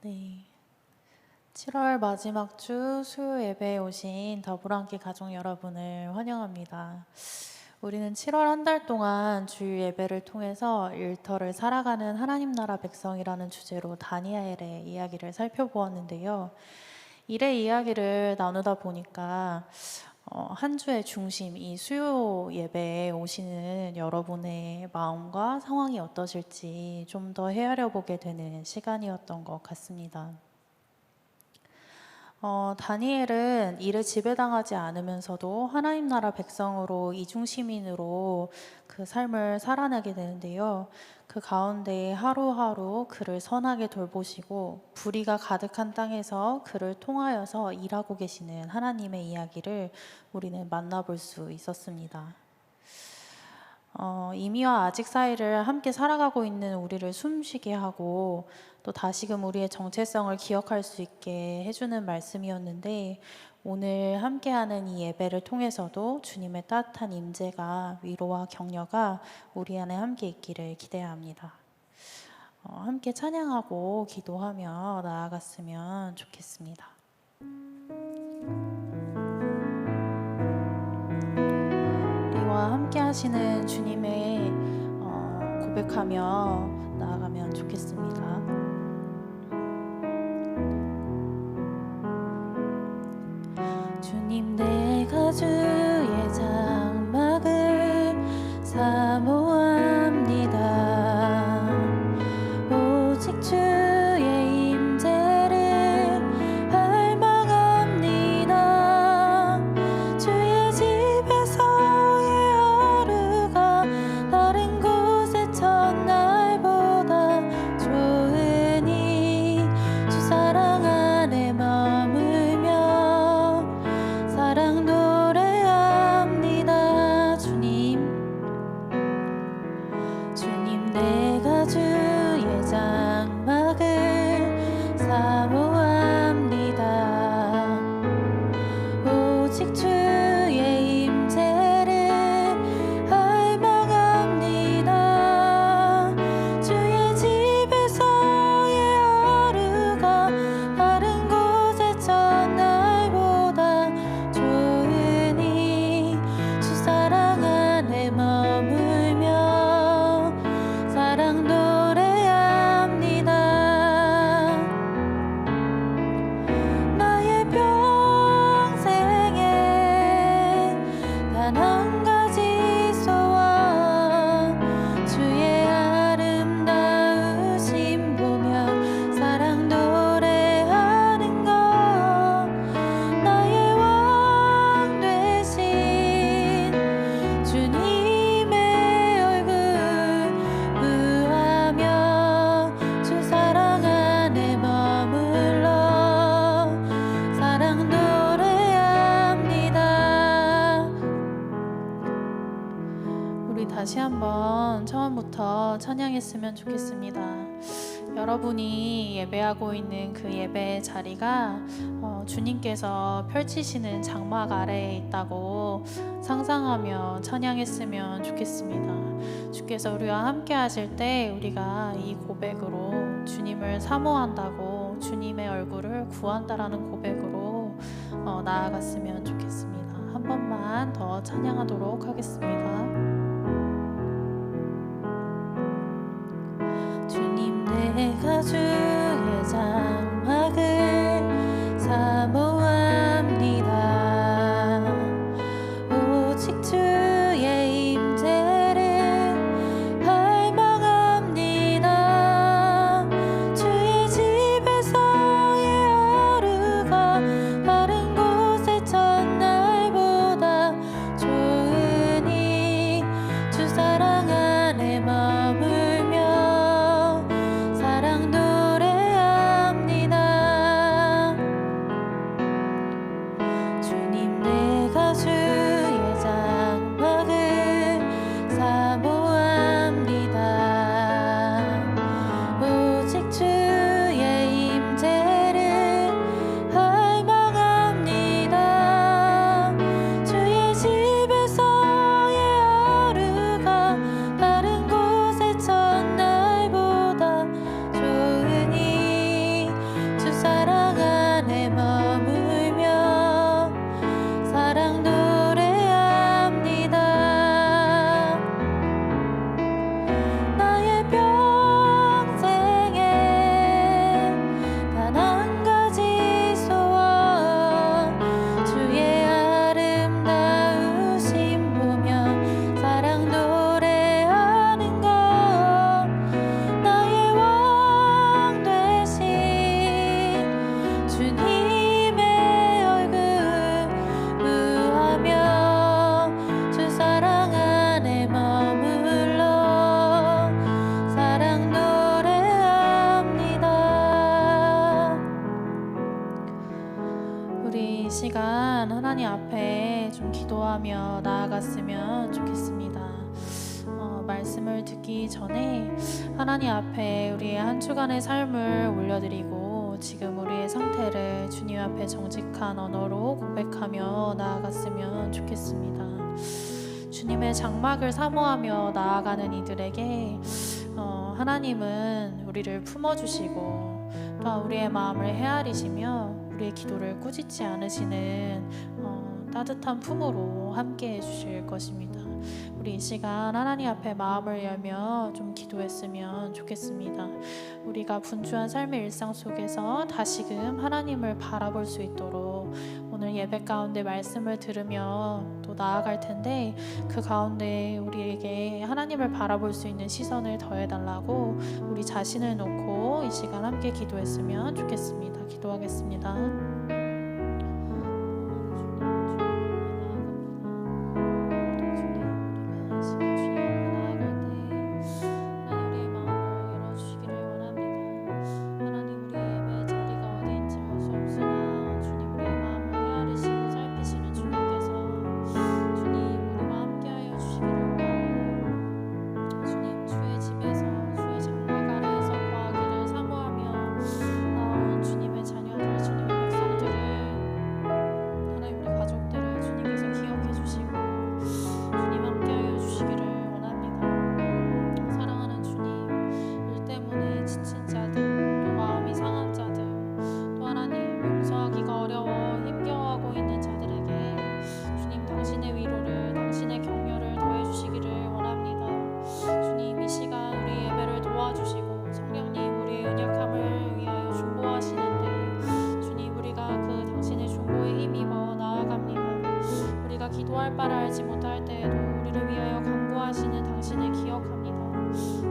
네. 7월 마지막 주 수요 예배에 오신 더불어함께 가족 여러분을 환영합니다. 우리는 7월 한 달 동안 주일 예배를 통해서 일터를 살아가는 하나님 나라 백성이라는 주제로 다니엘의 이야기를 살펴보았는데요. 일의 이야기를 나누다 보니까 한 주의 중심, 이 수요 예배에 오시는 여러분의 마음과 상황이 어떠실지 좀 더 헤아려 보게 되는 시간이었던 것 같습니다. 다니엘은 일에 지배당하지 않으면서도 하나님 나라 백성으로 이중시민으로 그 삶을 살아내게 되는데요. 그 가운데 하루하루 그를 선하게 돌보시고 불의가 가득한 땅에서 그를 통하여서 일하고 계시는 하나님의 이야기를 우리는 만나볼 수 있었습니다. 이미와 아직 사이를 함께 살아가고 있는 우리를 숨쉬게 하고 또 다시금 우리의 정체성을 기억할 수 있게 해주는 말씀이었는데, 오늘 함께하는 이 예배를 통해서도 주님의 따뜻한 임재가, 위로와 격려가 우리 안에 함께 있기를 기대합니다. 함께 찬양하고 기도하며 나아갔으면 좋겠습니다. 우리와 함께 하시는 주님의 고백하며 나아가면 좋겠습니다. 주님, 내가 주의 장막을 사모합니다. 오직 주의 임재를 갈망합니다. 주의 집에서의 하루가 다른 곳의 첫날보다 좋으니 주 사랑 안에 머물며 사랑 노래합니다. 주님, 내가 주의 장막을 사모합니다. 오직 주의 임재를 갈망합니다. 주의 집에서의 하루가 다른 곳의 첫날보다 좋으니 주 사랑 안에 머물며 사랑 노래합니다. 나의 평생에 단 한 가지 소원, 주의 아름다우심 보며 사랑 노래하는 것. 나의 왕 되신 주님의 얼굴 구하며 주 사랑 안에 머물러 사랑 노래합니다. 우리 다시 한번 처음부터 찬양했으면 좋겠습니다. 여러분이 예배하고 있는 그 예배의 자리가 주님께서 펼치시는 장막 아래에 있다고 상상하며 찬양했으면 좋겠습니다. 주께서 우리와 함께 하실 때 우리가 이 고백으로 주님을 사모한다고, 주님의 얼굴을 구한다라는 고백으로 나아갔으면 좋겠습니다. 한 번만 더 찬양하도록 하겠습니다. 주님, 내가 주의 장막을 사모합니다. 오직 주의 임재를 갈망합니다. 주의 집에서의 하루가 다른 곳의 첫날보다 좋으니 시간 하나님 앞에 좀 기도하며 나아갔으면 좋겠습니다. 말씀을 듣기 전에 하나님 앞에 우리의 한 주간의 삶을 올려드리고 지금 우리의 상태를 주님 앞에 정직한 언어로 고백하며 나아갔으면 좋겠습니다. 주님의 장막을 사모하며 나아가는 이들에게 하나님은 우리를 품어주시고 또한 우리의 마음을 헤아리시며 우리의 기도를 꾸짖지 않으시는 따뜻한 품으로 함께 해주실 것입니다. 우리 이 시간 하나님 앞에 마음을 열며 좀 기도했으면 좋겠습니다. 우리가 분주한 삶의 일상 속에서 다시금 하나님을 바라볼 수 있도록 오늘 예배 가운데 말씀을 들으며 또 나아갈 텐데 그 가운데 우리에게 하나님을 바라볼 수 있는 시선을 더해달라고 우리 자신을 놓고 이 시간 함께 기도했으면 좋겠습니다. 기도하겠습니다. 기도할 바를 알지 못할 때에도 우리를 위하여 간구하시는 당신을 기억합니다.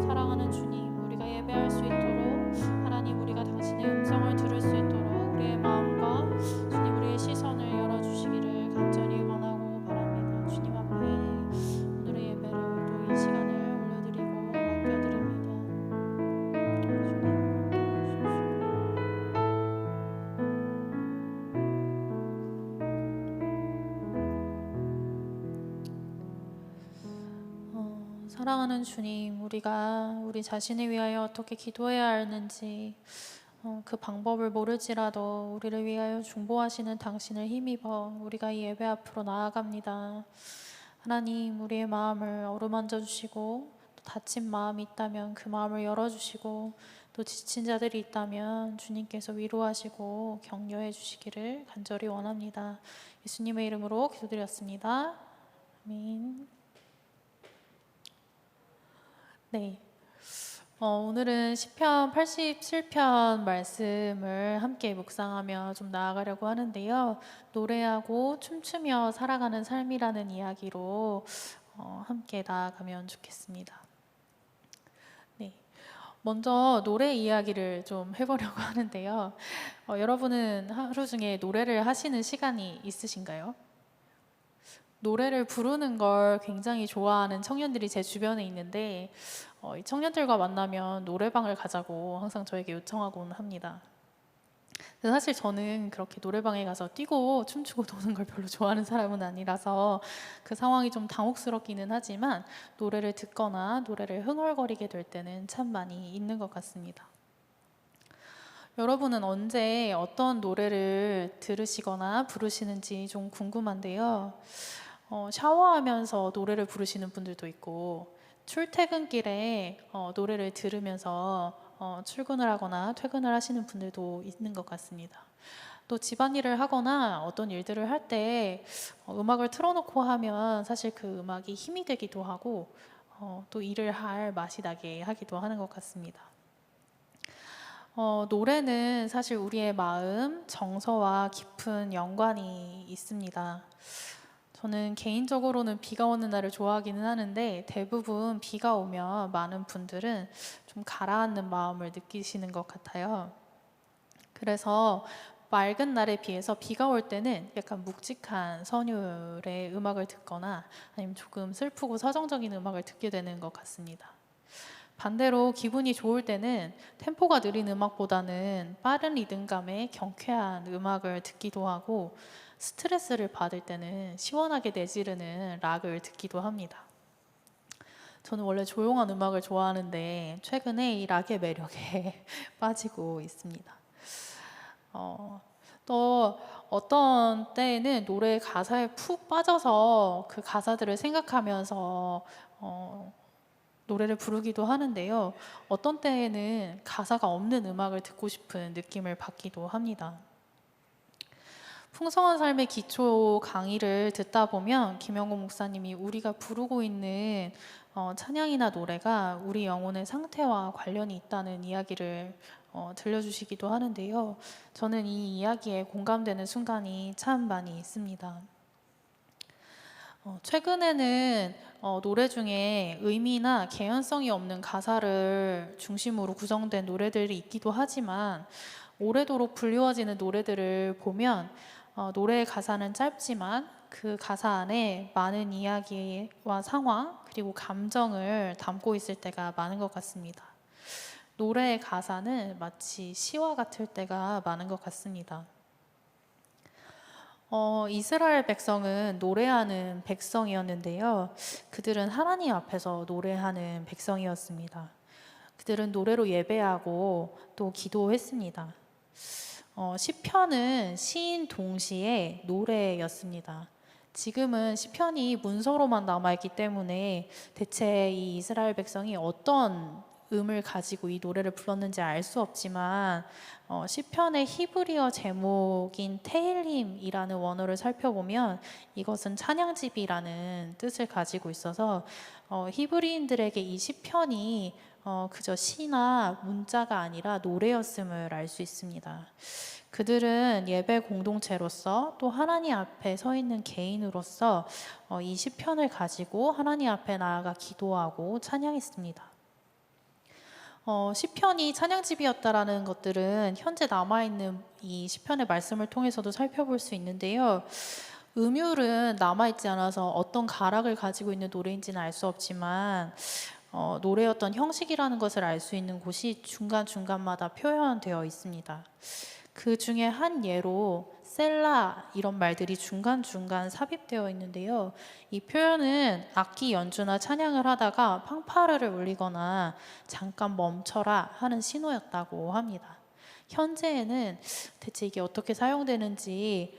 사랑하는 주님, 우리가 예배할 수 있도록 하나님 우리가 당신의 음성을 들을 수 있도록 우리의 마음과 주님 우리의 시선을 열어주시기를 간절히 원하고 바랍니다. 주님 앞에 오늘의 예배를 또 이 시간을 올려드리고 맡겨드립니다. 사랑하는 주님, 우리가 우리 자신을 위하여 어떻게 기도해야 하는지 그 방법을 모를지라도 우리를 위하여 중보하시는 당신을 힘입어 우리가 이 예배 앞으로 나아갑니다. 하나님, 우리의 마음을 어루만져 주시고 또 다친 마음이 있다면 그 마음을 열어주시고 또 지친 자들이 있다면 주님께서 위로하시고 격려해 주시기를 간절히 원합니다. 예수님의 이름으로 기도드렸습니다. 아멘. 네, 오늘은 시편 87편 말씀을 함께 묵상하며 좀 나아가려고 하는데요. 노래하고 춤추며 살아가는 삶이라는 이야기로 함께 나아가면 좋겠습니다. 네, 먼저 노래 이야기를 좀 해보려고 하는데요. 여러분은 하루 중에 노래를 하시는 시간이 있으신가요? 노래를 부르는 걸 굉장히 좋아하는 청년들이 제 주변에 있는데 이 청년들과 만나면 노래방을 가자고 항상 저에게 요청하곤 합니다. 근데 사실 저는 그렇게 노래방에 가서 뛰고 춤추고 노는 걸 별로 좋아하는 사람은 아니라서 그 상황이 좀 당혹스럽기는 하지만 노래를 듣거나 노래를 흥얼거리게 될 때는 참 많이 있는 것 같습니다. 여러분은 언제 어떤 노래를 들으시거나 부르시는지 좀 궁금한데요. 샤워하면서 노래를 부르시는 분들도 있고 출퇴근길에 노래를 들으면서 출근을 하거나 퇴근을 하시는 분들도 있는 것 같습니다. 또 집안일을 하거나 어떤 일들을 할 때 음악을 틀어놓고 하면 사실 그 음악이 힘이 되기도 하고 또 일을 할 맛이 나게 하기도 하는 것 같습니다. 노래는 사실 우리의 마음, 정서와 깊은 연관이 있습니다. 저는 개인적으로는 비가 오는 날을 좋아하기는 하는데 대부분 비가 오면 많은 분들은 좀 가라앉는 마음을 느끼시는 것 같아요. 그래서 맑은 날에 비해서 비가 올 때는 약간 묵직한 선율의 음악을 듣거나 아니면 조금 슬프고 서정적인 음악을 듣게 되는 것 같습니다. 반대로 기분이 좋을 때는 템포가 느린 음악보다는 빠른 리듬감의 경쾌한 음악을 듣기도 하고 스트레스를 받을 때는 시원하게 내지르는 락을 듣기도 합니다. 저는 원래 조용한 음악을 좋아하는데 최근에 이 락의 매력에 빠지고 있습니다. 또 어떤 때에는 노래 가사에 푹 빠져서 그 가사들을 생각하면서 노래를 부르기도 하는데요. 어떤 때에는 가사가 없는 음악을 듣고 싶은 느낌을 받기도 합니다. 풍성한 삶의 기초 강의를 듣다 보면 김영곤 목사님이 우리가 부르고 있는 찬양이나 노래가 우리 영혼의 상태와 관련이 있다는 이야기를 들려주시기도 하는데요. 저는 이 이야기에 공감되는 순간이 참 많이 있습니다. 최근에는 노래 중에 의미나 개연성이 없는 가사를 중심으로 구성된 노래들이 있기도 하지만 오래도록 불리워지는 노래들을 보면 노래의 가사는 짧지만 그 가사 안에 많은 이야기와 상황 그리고 감정을 담고 있을 때가 많은 것 같습니다. 노래의 가사는 마치 시와 같을 때가 많은 것 같습니다. 이스라엘 백성은 노래하는 백성이었는데요. 그들은 하나님 앞에서 노래하는 백성이었습니다. 그들은 노래로 예배하고 또 기도했습니다. 시편은 시인 동시에 노래였습니다. 지금은 시편이 문서로만 남아있기 때문에 대체 이 이스라엘 백성이 어떤 음을 가지고 이 노래를 불렀는지 알 수 없지만 시편의 히브리어 제목인 테일림이라는 원어를 살펴보면 이것은 찬양집이라는 뜻을 가지고 있어서 히브리인들에게 이 시편이 그저 시나 문자가 아니라 노래였음을 알 수 있습니다. 그들은 예배 공동체로서 또 하나님 앞에 서 있는 개인으로서 이 시편을 가지고 하나님 앞에 나아가 기도하고 찬양했습니다. 시편이 찬양집이었다라는 것들은 현재 남아있는 이 시편의 말씀을 통해서도 살펴볼 수 있는데요. 음율은 남아있지 않아서 어떤 가락을 가지고 있는 노래인지는 알 수 없지만 노래의 어떤 형식이라는 것을 알 수 있는 곳이 중간중간마다 표현되어 있습니다. 그 중에 한 예로 셀라 이런 말들이 중간중간 삽입되어 있는데요. 이 표현은 악기 연주나 찬양을 하다가 팡파르를 울리거나 잠깐 멈춰라 하는 신호였다고 합니다. 현재에는 대체 이게 어떻게 사용되는지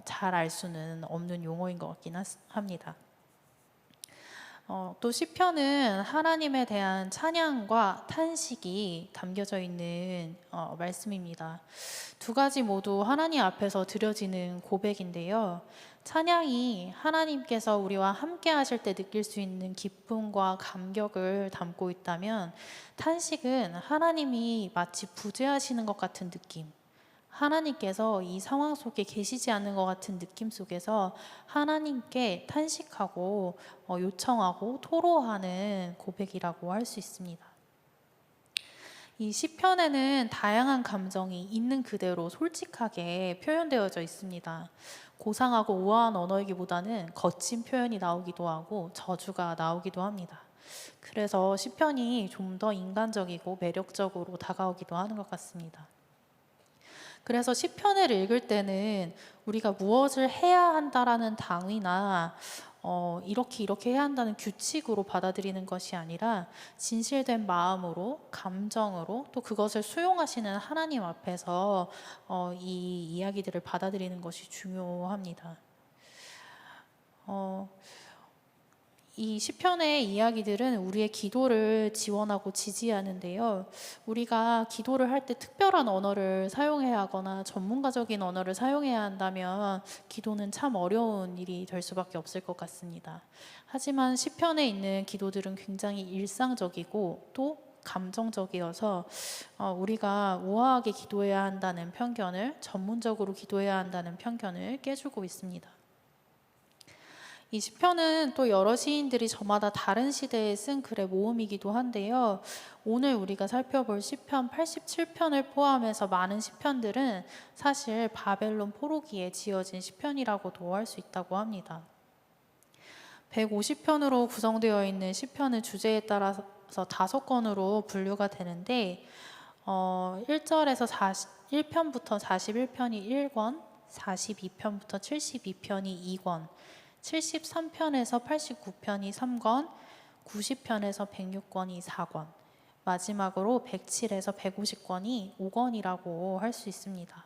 잘 알 수는 없는 용어인 것 같긴 합니다. 또 시편은 하나님에 대한 찬양과 탄식이 담겨져 있는 말씀입니다. 두 가지 모두 하나님 앞에서 드려지는 고백인데요. 찬양이 하나님께서 우리와 함께 하실 때 느낄 수 있는 기쁨과 감격을 담고 있다면 탄식은 하나님이 마치 부재하시는 것 같은 느낌, 하나님께서 이 상황 속에 계시지 않는 것 같은 느낌 속에서 하나님께 탄식하고 요청하고 토로하는 고백이라고 할 수 있습니다. 이 시편에는 다양한 감정이 있는 그대로 솔직하게 표현되어져 있습니다. 고상하고 우아한 언어이기보다는 거친 표현이 나오기도 하고 저주가 나오기도 합니다. 그래서 시편이 좀 더 인간적이고 매력적으로 다가오기도 하는 것 같습니다. 그래서 시편을 읽을 때는 우리가 무엇을 해야 한다라는 당위나 이렇게 해야 한다는 규칙으로 받아들이는 것이 아니라 진실된 마음으로, 감정으로 또 그것을 수용하시는 하나님 앞에서 이 이야기들을 받아들이는 것이 중요합니다. 이 시편의 이야기들은 우리의 기도를 지원하고 지지하는데요. 우리가 기도를 할 때 특별한 언어를 사용해야 하거나 전문가적인 언어를 사용해야 한다면 기도는 참 어려운 일이 될 수밖에 없을 것 같습니다. 하지만 시편에 있는 기도들은 굉장히 일상적이고 또 감정적이어서 우리가 우아하게 기도해야 한다는 편견을, 전문적으로 기도해야 한다는 편견을 깨주고 있습니다. 이 시편은 또 여러 시인들이 저마다 다른 시대에 쓴 글의 모음이기도 한데요. 오늘 우리가 살펴볼 시편 87편을 포함해서 많은 시편들은 사실 바벨론 포로기에 지어진 시편이라고도 할 수 있다고 합니다. 150편으로 구성되어 있는 시편은 주제에 따라서 5권으로 분류가 되는데 1절에서 1편부터 41편이 1권, 42편부터 72편이 2권, 73편에서 89편이 3권, 90편에서 106권이 4권, 마지막으로 107에서 150권이 5권이라고 할 수 있습니다.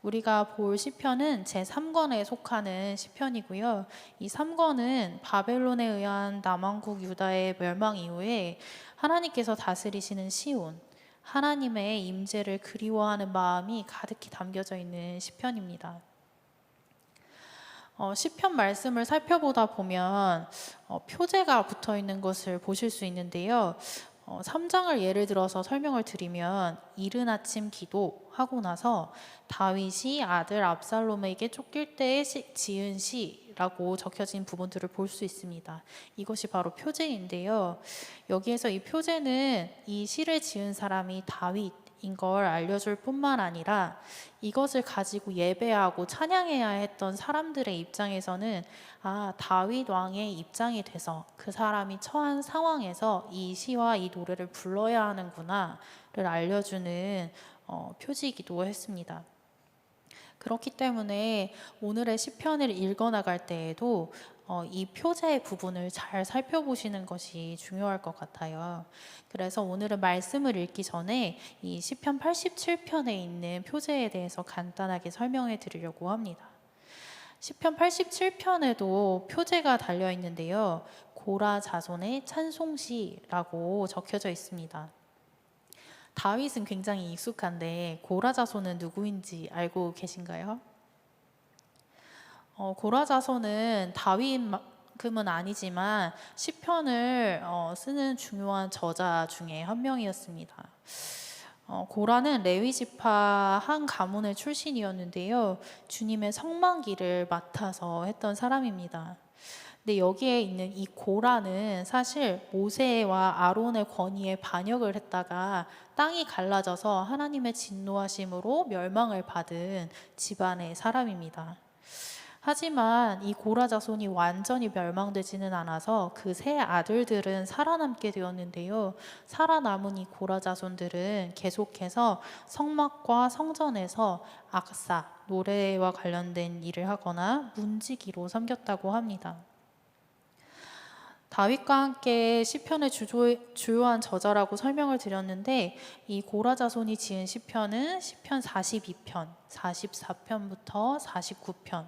우리가 볼 시편은 제3권에 속하는 시편이고요. 이 3권은 바벨론에 의한 남왕국 유다의 멸망 이후에 하나님께서 다스리시는 시온, 하나님의 임재를 그리워하는 마음이 가득히 담겨져 있는 시편입니다. 시편 말씀을 살펴보다 보면 표제가 붙어 있는 것을 보실 수 있는데요. 3장을 예를 들어서 설명을 드리면 이른 아침 기도하고 나서 다윗이 아들 압살롬에게 쫓길 때에 지은 시라고 적혀진 부분들을 볼 수 있습니다. 이것이 바로 표제인데요. 여기에서 이 표제는 이 시를 지은 사람이 다윗인 걸 알려줄 뿐만 아니라 이것을 가지고 예배하고 찬양해야 했던 사람들의 입장에서는 다윗 왕의 입장이 돼서 그 사람이 처한 상황에서 이 시와 이 노래를 불러야 하는구나를 알려주는 표지이기도 했습니다. 그렇기 때문에 오늘의 시편을 읽어나갈 때에도 이 표제의 부분을 잘 살펴보시는 것이 중요할 것 같아요. 그래서 오늘은 말씀을 읽기 전에 이 시편 87편에 있는 표제에 대해서 간단하게 설명해 드리려고 합니다. 시편 87편에도 표제가 달려 있는데요. 고라 자손의 찬송시라고 적혀져 있습니다. 다윗은 굉장히 익숙한데 고라 자손은 누구인지 알고 계신가요? 고라 자손은 다윗만큼은 아니지만 시편을 쓰는 중요한 저자 중에 한 명이었습니다. 고라는 레위 지파 한 가문의 출신이었는데요. 주님의 성만기를 맡아서 했던 사람입니다. 근데 여기에 있는 이 고라는 사실 모세와 아론의 권위에 반역을 했다가 땅이 갈라져서 하나님의 진노하심으로 멸망을 받은 집안의 사람입니다. 하지만 이 고라 자손이 완전히 멸망되지는 않아서 그 세 아들들은 살아남게 되었는데요. 살아남은 이 고라 자손들은 계속해서 성막과 성전에서 악사, 노래와 관련된 일을 하거나 문지기로 섬겼다고 합니다. 다윗과 함께 시편의 주요한 저자라고 설명을 드렸는데 이 고라 자손이 지은 시편은 시편 42편, 44편부터 49편,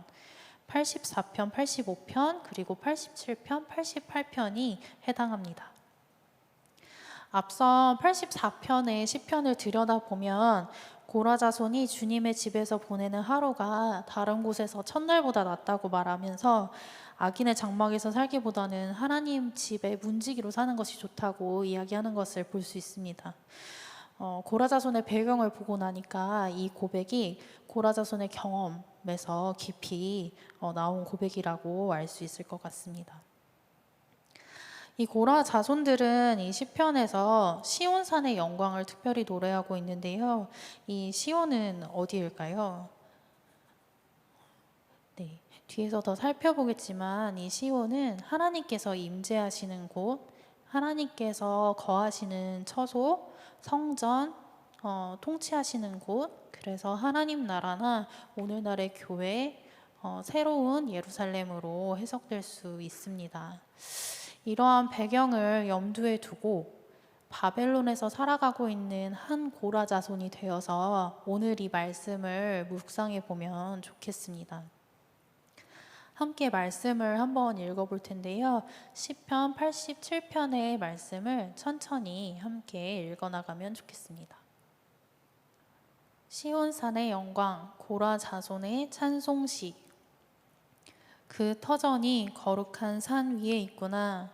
84편, 85편, 그리고 87편, 88편이 해당합니다. 앞선 84편의 시편을 들여다보면 고라 자손이 주님의 집에서 보내는 하루가 다른 곳에서 첫날보다 낫다고 말하면서 악인의 장막에서 살기보다는 하나님 집에 문지기로 사는 것이 좋다고 이야기하는 것을 볼 수 있습니다. 고라 자손의 배경을 보고 나니까 이 고백이 고라 자손의 경험에서 깊이 나온 고백이라고 알 수 있을 것 같습니다. 이 고라 자손들은 이 시편에서 시온산의 영광을 특별히 노래하고 있는데요. 이 시온은 어디일까요? 네, 뒤에서 더 살펴보겠지만 이 시온은 하나님께서 임재하시는 곳, 하나님께서 거하시는 처소, 성전, 통치하시는 곳, 그래서 하나님 나라나 오늘날의 교회, 새로운 예루살렘으로 해석될 수 있습니다. 이러한 배경을 염두에 두고 바벨론에서 살아가고 있는 한 고라 자손이 되어서 오늘 이 말씀을 묵상해 보면 좋겠습니다. 함께 말씀을 한번 읽어볼 텐데요. 시편 87편의 말씀을 천천히 함께 읽어나가면 좋겠습니다. 시온산의 영광, 고라 자손의 찬송시. 그 터전이 거룩한 산 위에 있구나.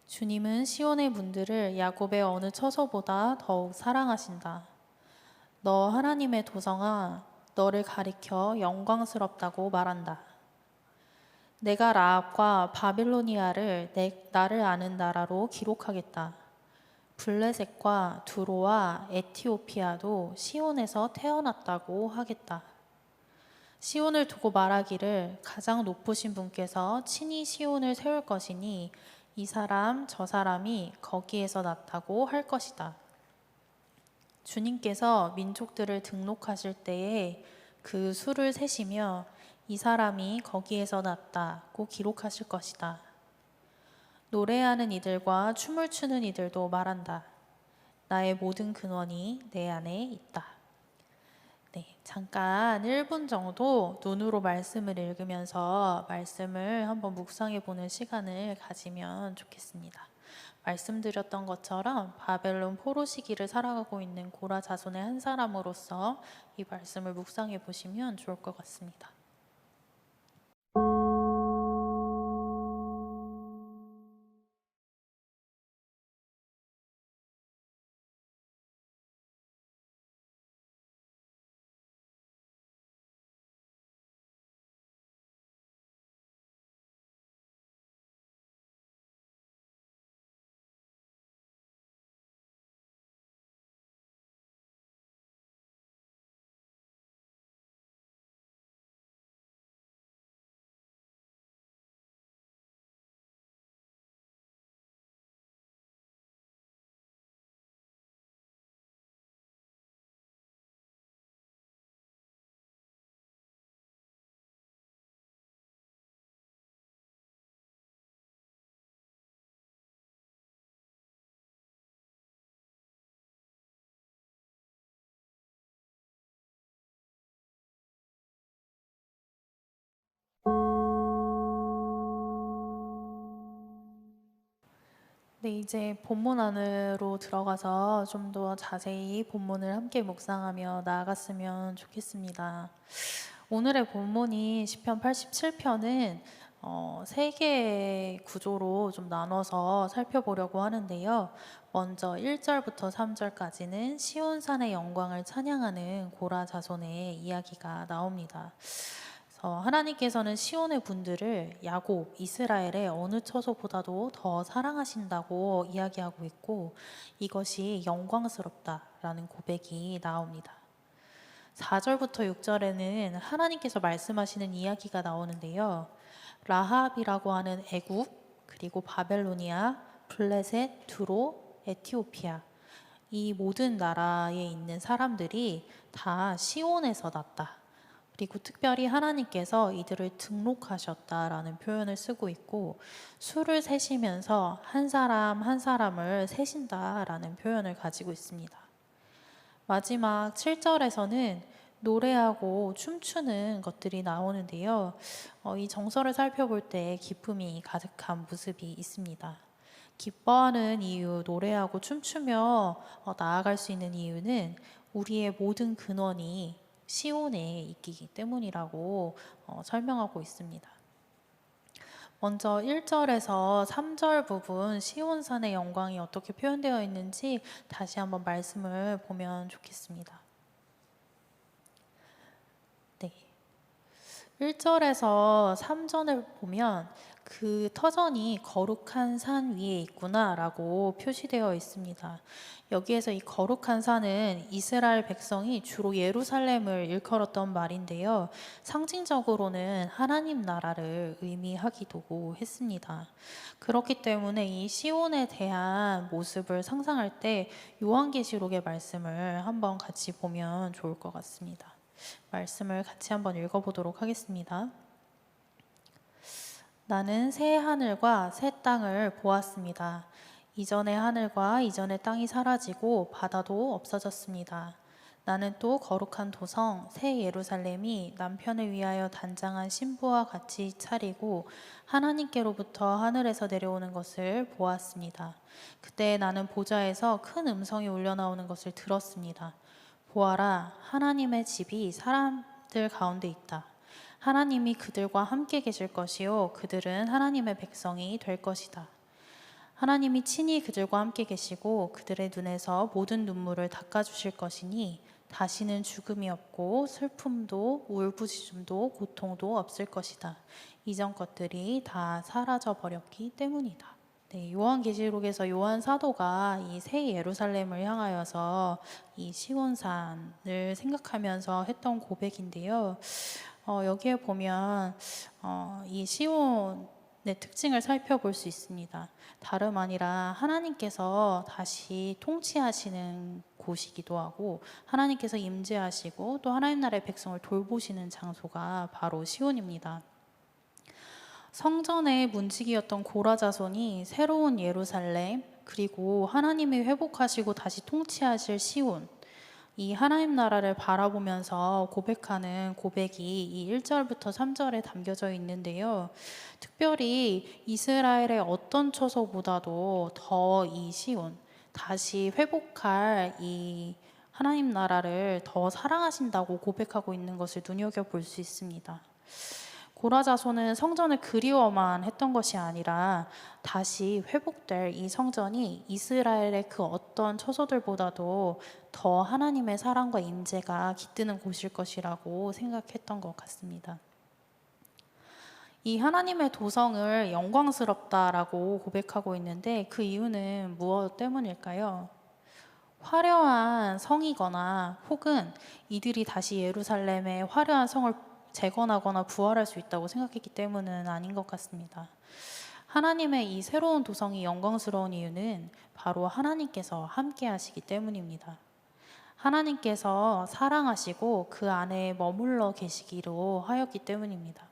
주님은 시온의 문들을 야곱의 어느 처소보다 더욱 사랑하신다. 너 하나님의 도성아, 너를 가리켜 영광스럽다고 말한다. 내가 라합과 바빌로니아를 나를 아는 나라로 기록하겠다. 블레셋과 두로와 에티오피아도 시온에서 태어났다고 하겠다. 시온을 두고 말하기를 가장 높으신 분께서 친히 시온을 세울 것이니 이 사람 저 사람이 거기에서 났다고 할 것이다. 주님께서 민족들을 등록하실 때에 그 수를 세시며 이 사람이 거기에서 났다고 기록하실 것이다. 노래하는 이들과 춤을 추는 이들도 말한다. 나의 모든 근원이 내 안에 있다. 네, 잠깐 1분 정도 눈으로 말씀을 읽으면서 말씀을 한번 묵상해 보는 시간을 가지면 좋겠습니다. 말씀드렸던 것처럼 바벨론 포로 시기를 살아가고 있는 고라 자손의 한 사람으로서 이 말씀을 묵상해 보시면 좋을 것 같습니다. 네, 이제 본문 안으로 들어가서 좀 더 자세히 본문을 함께 묵상하며 나아갔으면 좋겠습니다. 오늘의 본문이 시편 87편은 세 개의 구조로 좀 나눠서 살펴보려고 하는데요. 먼저 1절부터 3절까지는 시온산의 영광을 찬양하는 고라 자손의 이야기가 나옵니다. 하나님께서는 시온의 분들을 야곱, 이스라엘의 어느 처소보다도 더 사랑하신다고 이야기하고 있고 이것이 영광스럽다라는 고백이 나옵니다. 4절부터 6절에는 하나님께서 말씀하시는 이야기가 나오는데요. 라합이라고 하는 애굽, 그리고 바벨로니아, 블레셋, 두로, 에티오피아 이 모든 나라에 있는 사람들이 다 시온에서 났다. 그리고 특별히 하나님께서 이들을 등록하셨다라는 표현을 쓰고 있고 수를 세시면서 한 사람 한 사람을 세신다라는 표현을 가지고 있습니다. 마지막 7절에서는 노래하고 춤추는 것들이 나오는데요. 이 정서를 살펴볼 때 기쁨이 가득한 모습이 있습니다. 기뻐하는 이유, 노래하고 춤추며 나아갈 수 있는 이유는 우리의 모든 근원이 시온에 있기 때문이라고 설명하고 있습니다. 먼저 1절에서 3절 부분 시온산의 영광이 어떻게 표현되어 있는지 다시 한번 말씀을 보면 좋겠습니다. 네. 1절에서 3절을 보면 그 터전이 거룩한 산 위에 있구나라고 표시되어 있습니다. 여기에서 이 거룩한 산은 이스라엘 백성이 주로 예루살렘을 일컬었던 말인데요. 상징적으로는 하나님 나라를 의미하기도 했습니다. 그렇기 때문에 이 시온에 대한 모습을 상상할 때 요한계시록의 말씀을 한번 같이 보면 좋을 것 같습니다. 말씀을 같이 한번 읽어보도록 하겠습니다. 나는 새 하늘과 새 땅을 보았습니다. 이전의 하늘과 이전의 땅이 사라지고 바다도 없어졌습니다. 나는 또 거룩한 도성 새 예루살렘이 남편을 위하여 단장한 신부와 같이 차리고 하나님께로부터 하늘에서 내려오는 것을 보았습니다. 그때 나는 보좌에서 큰 음성이 울려 나오는 것을 들었습니다. 보아라, 하나님의 집이 사람들 가운데 있다. 하나님이 그들과 함께 계실 것이요 그들은 하나님의 백성이 될 것이다. 하나님이 친히 그들과 함께 계시고 그들의 눈에서 모든 눈물을 닦아주실 것이니 다시는 죽음이 없고 슬픔도 울부짖음도 고통도 없을 것이다. 이전 것들이 다 사라져 버렸기 때문이다. 네, 요한계시록에서 요한 사도가 이 새 예루살렘을 향하여서 이 시온산을 생각하면서 했던 고백인데요. 여기에 보면 이 시온 특징을 살펴볼 수 있습니다. 다름 아니라 하나님께서 다시 통치하시는 곳이기도 하고 하나님께서 임재하시고 또 하나님 나라의 백성을 돌보시는 장소가 바로 시온입니다. 성전의 문지기였던 고라 자손이 새로운 예루살렘 그리고 하나님이 회복하시고 다시 통치하실 시온, 이 하나님 나라를 바라보면서 고백하는 고백이 이 1절부터 3절에 담겨져 있는데요. 특별히 이스라엘의 어떤 처소보다도 더 이 시온, 다시 회복할 이 하나님 나라를 더 사랑하신다고 고백하고 있는 것을 눈여겨볼 수 있습니다. 고라 자손은 성전을 그리워만 했던 것이 아니라 다시 회복될 이 성전이 이스라엘의 그 어떤 처소들보다도 더 하나님의 사랑과 임재가 깃드는 곳일 것이라고 생각했던 것 같습니다. 이 하나님의 도성을 영광스럽다라고 고백하고 있는데 그 이유는 무엇 때문일까요? 화려한 성이거나 혹은 이들이 다시 예루살렘의 화려한 성을 재건하거나 부활할 수 있다고 생각했기 때문은 아닌 것 같습니다. 하나님의 이 새로운 도성이 영광스러운 이유는 바로 하나님께서 함께 하시기 때문입니다. 하나님께서 사랑하시고 그 안에 머물러 계시기로 하였기 때문입니다.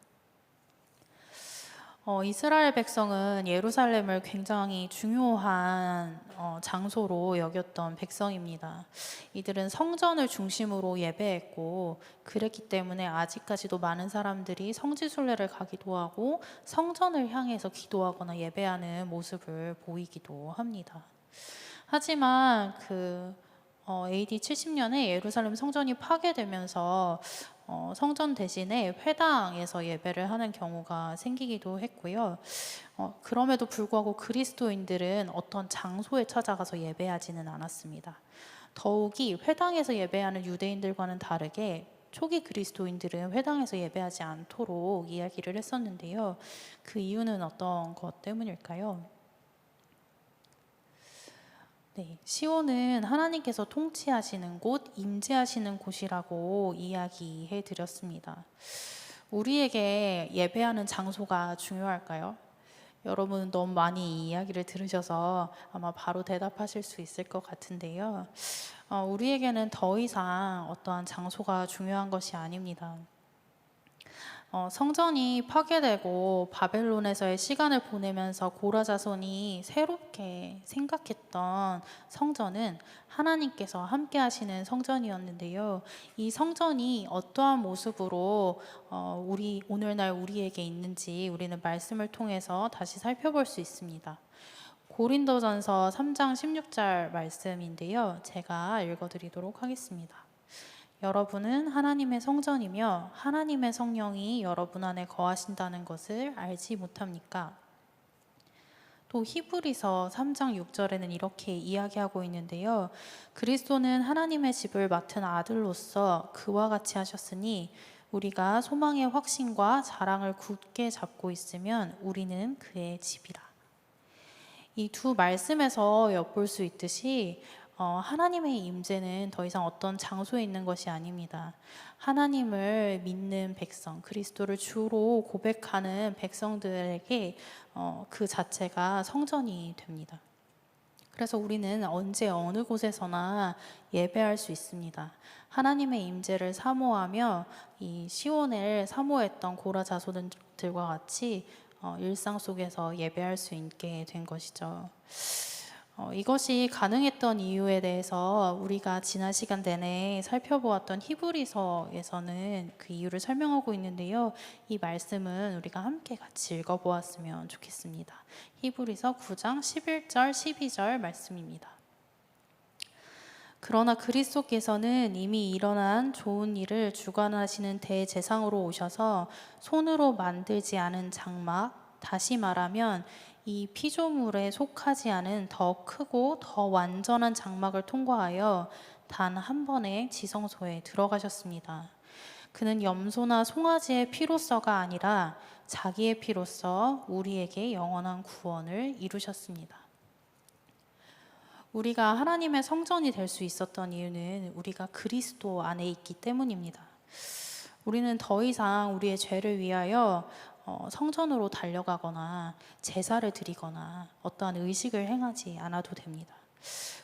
이스라엘 백성은 예루살렘을 굉장히 중요한 장소로 여겼던 백성입니다. 이들은 성전을 중심으로 예배했고 그랬기 때문에 아직까지도 많은 사람들이 성지순례를 가기도 하고 성전을 향해서 기도하거나 예배하는 모습을 보이기도 합니다. 하지만 AD 70년에 예루살렘 성전이 파괴되면서 성전 대신에 회당에서 예배를 하는 경우가 생기기도 했고요. 그럼에도 불구하고 그리스도인들은 어떤 장소에 찾아가서 예배하지는 않았습니다. 더욱이 회당에서 예배하는 유대인들과는 다르게 초기 그리스도인들은 회당에서 예배하지 않도록 이야기를 했었는데요. 그 이유는 어떤 것 때문일까요? 시온은 하나님께서 통치하시는 곳, 임재하시는 곳이라고 이야기해 드렸습니다. 우리에게 예배하는 장소가 중요할까요? 여러분 너무 많이 이야기를 들으셔서 아마 바로 대답하실 수 있을 것 같은데요. 우리에게는 더 이상 어떠한 장소가 중요한 것이 아닙니다. 성전이 파괴되고 바벨론에서의 시간을 보내면서 고라 자손이 새롭게 생각했던 성전은 하나님께서 함께 하시는 성전이었는데요. 이 성전이 어떠한 모습으로 오늘날 우리에게 있는지 우리는 말씀을 통해서 다시 살펴볼 수 있습니다. 고린도전서 3장 16절 말씀인데요. 제가 읽어드리도록 하겠습니다. 여러분은 하나님의 성전이며 하나님의 성령이 여러분 안에 거하신다는 것을 알지 못합니까? 또 히브리서 3장 6절에는 이렇게 이야기하고 있는데요. 그리스도는 하나님의 집을 맡은 아들로서 그와 같이 하셨으니 우리가 소망의 확신과 자랑을 굳게 잡고 있으면 우리는 그의 집이라. 이 두 말씀에서 엿볼 수 있듯이 하나님의 임재는 더 이상 어떤 장소에 있는 것이 아닙니다. 하나님을 믿는 백성, 그리스도를 주로 고백하는 백성들에게 그 자체가 성전이 됩니다. 그래서 우리는 언제 어느 곳에서나 예배할 수 있습니다. 하나님의 임재를 사모하며 이 시온을 사모했던 고라 자손들과 같이 일상 속에서 예배할 수 있게 된 것이죠. 이것이 가능했던 이유에 대해서 우리가 지난 시간 내내 살펴보았던 히브리서에서는 그 이유를 설명하고 있는데요. 이 말씀은 우리가 함께 같이 읽어보았으면 좋겠습니다. 히브리서 9장 11절 12절 말씀입니다. 그러나 그리스도께서는 이미 일어난 좋은 일을 주관하시는 대제사장으로 오셔서 손으로 만들지 않은 장막, 다시 말하면 이 피조물에 속하지 않은 더 크고 더 완전한 장막을 통과하여 단 한 번의 지성소에 들어가셨습니다. 그는 염소나 송아지의 피로서가 아니라 자기의 피로서 우리에게 영원한 구원을 이루셨습니다. 우리가 하나님의 성전이 될 수 있었던 이유는 우리가 그리스도 안에 있기 때문입니다. 우리는 더 이상 우리의 죄를 위하여 성전으로 달려가거나 제사를 드리거나 어떠한 의식을 행하지 않아도 됩니다.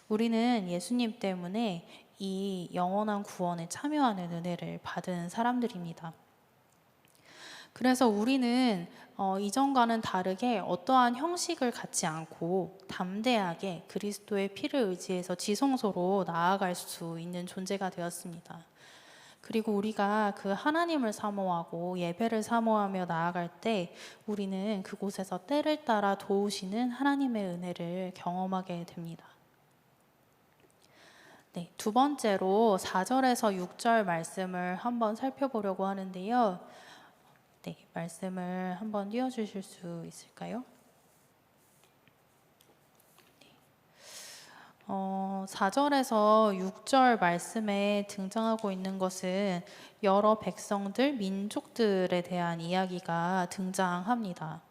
우리는 예수님 때문에 이 영원한 구원에 참여하는 은혜를 받은 사람들입니다. 그래서 우리는 이전과는 다르게 어떠한 형식을 갖지 않고 담대하게 그리스도의 피를 의지해서 지성소로 나아갈 수 있는 존재가 되었습니다. 그리고 우리가 그 하나님을 사모하고 예배를 사모하며 나아갈 때 우리는 그곳에서 때를 따라 도우시는 하나님의 은혜를 경험하게 됩니다. 네, 두 번째로 4절에서 6절 말씀을 한번 살펴보려고 하는데요. 네, 말씀을 한번 띄워주실 수 있을까요? 4절에서 6절 말씀에 등장하고 있는 것은 여러 백성들, 민족들에 대한 이야기가 등장합니다.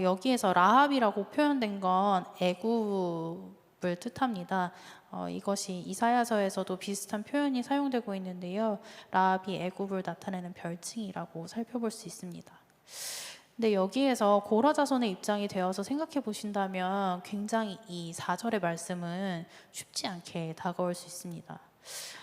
여기에서 라합이라고 표현된 건 애굽을 뜻합니다. 이것이 이사야서에서도 비슷한 표현이 사용되고 있는데요. 라합이 애굽을 나타내는 별칭이라고 살펴볼 수 있습니다. 근데 여기에서 고라 자손의 입장이 되어서 생각해 보신다면 굉장히 이 4절의 말씀은 쉽지 않게 다가올 수 있습니다.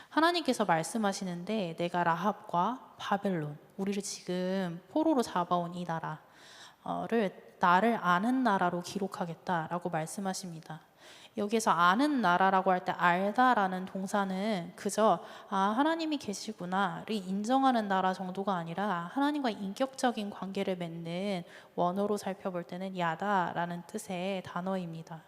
하나님께서 말씀하시는데 내가 라합과 바벨론, 우리를 지금 포로로 잡아온 이 나라를 나를 아는 나라로 기록하겠다라고 말씀하십니다. 여기서 아는 나라라고 할 때 알다라는 동사는 그저 하나님이 계시구나를 인정하는 나라 정도가 아니라 하나님과 인격적인 관계를 맺는 원어로 살펴볼 때는 야다라는 뜻의 단어입니다.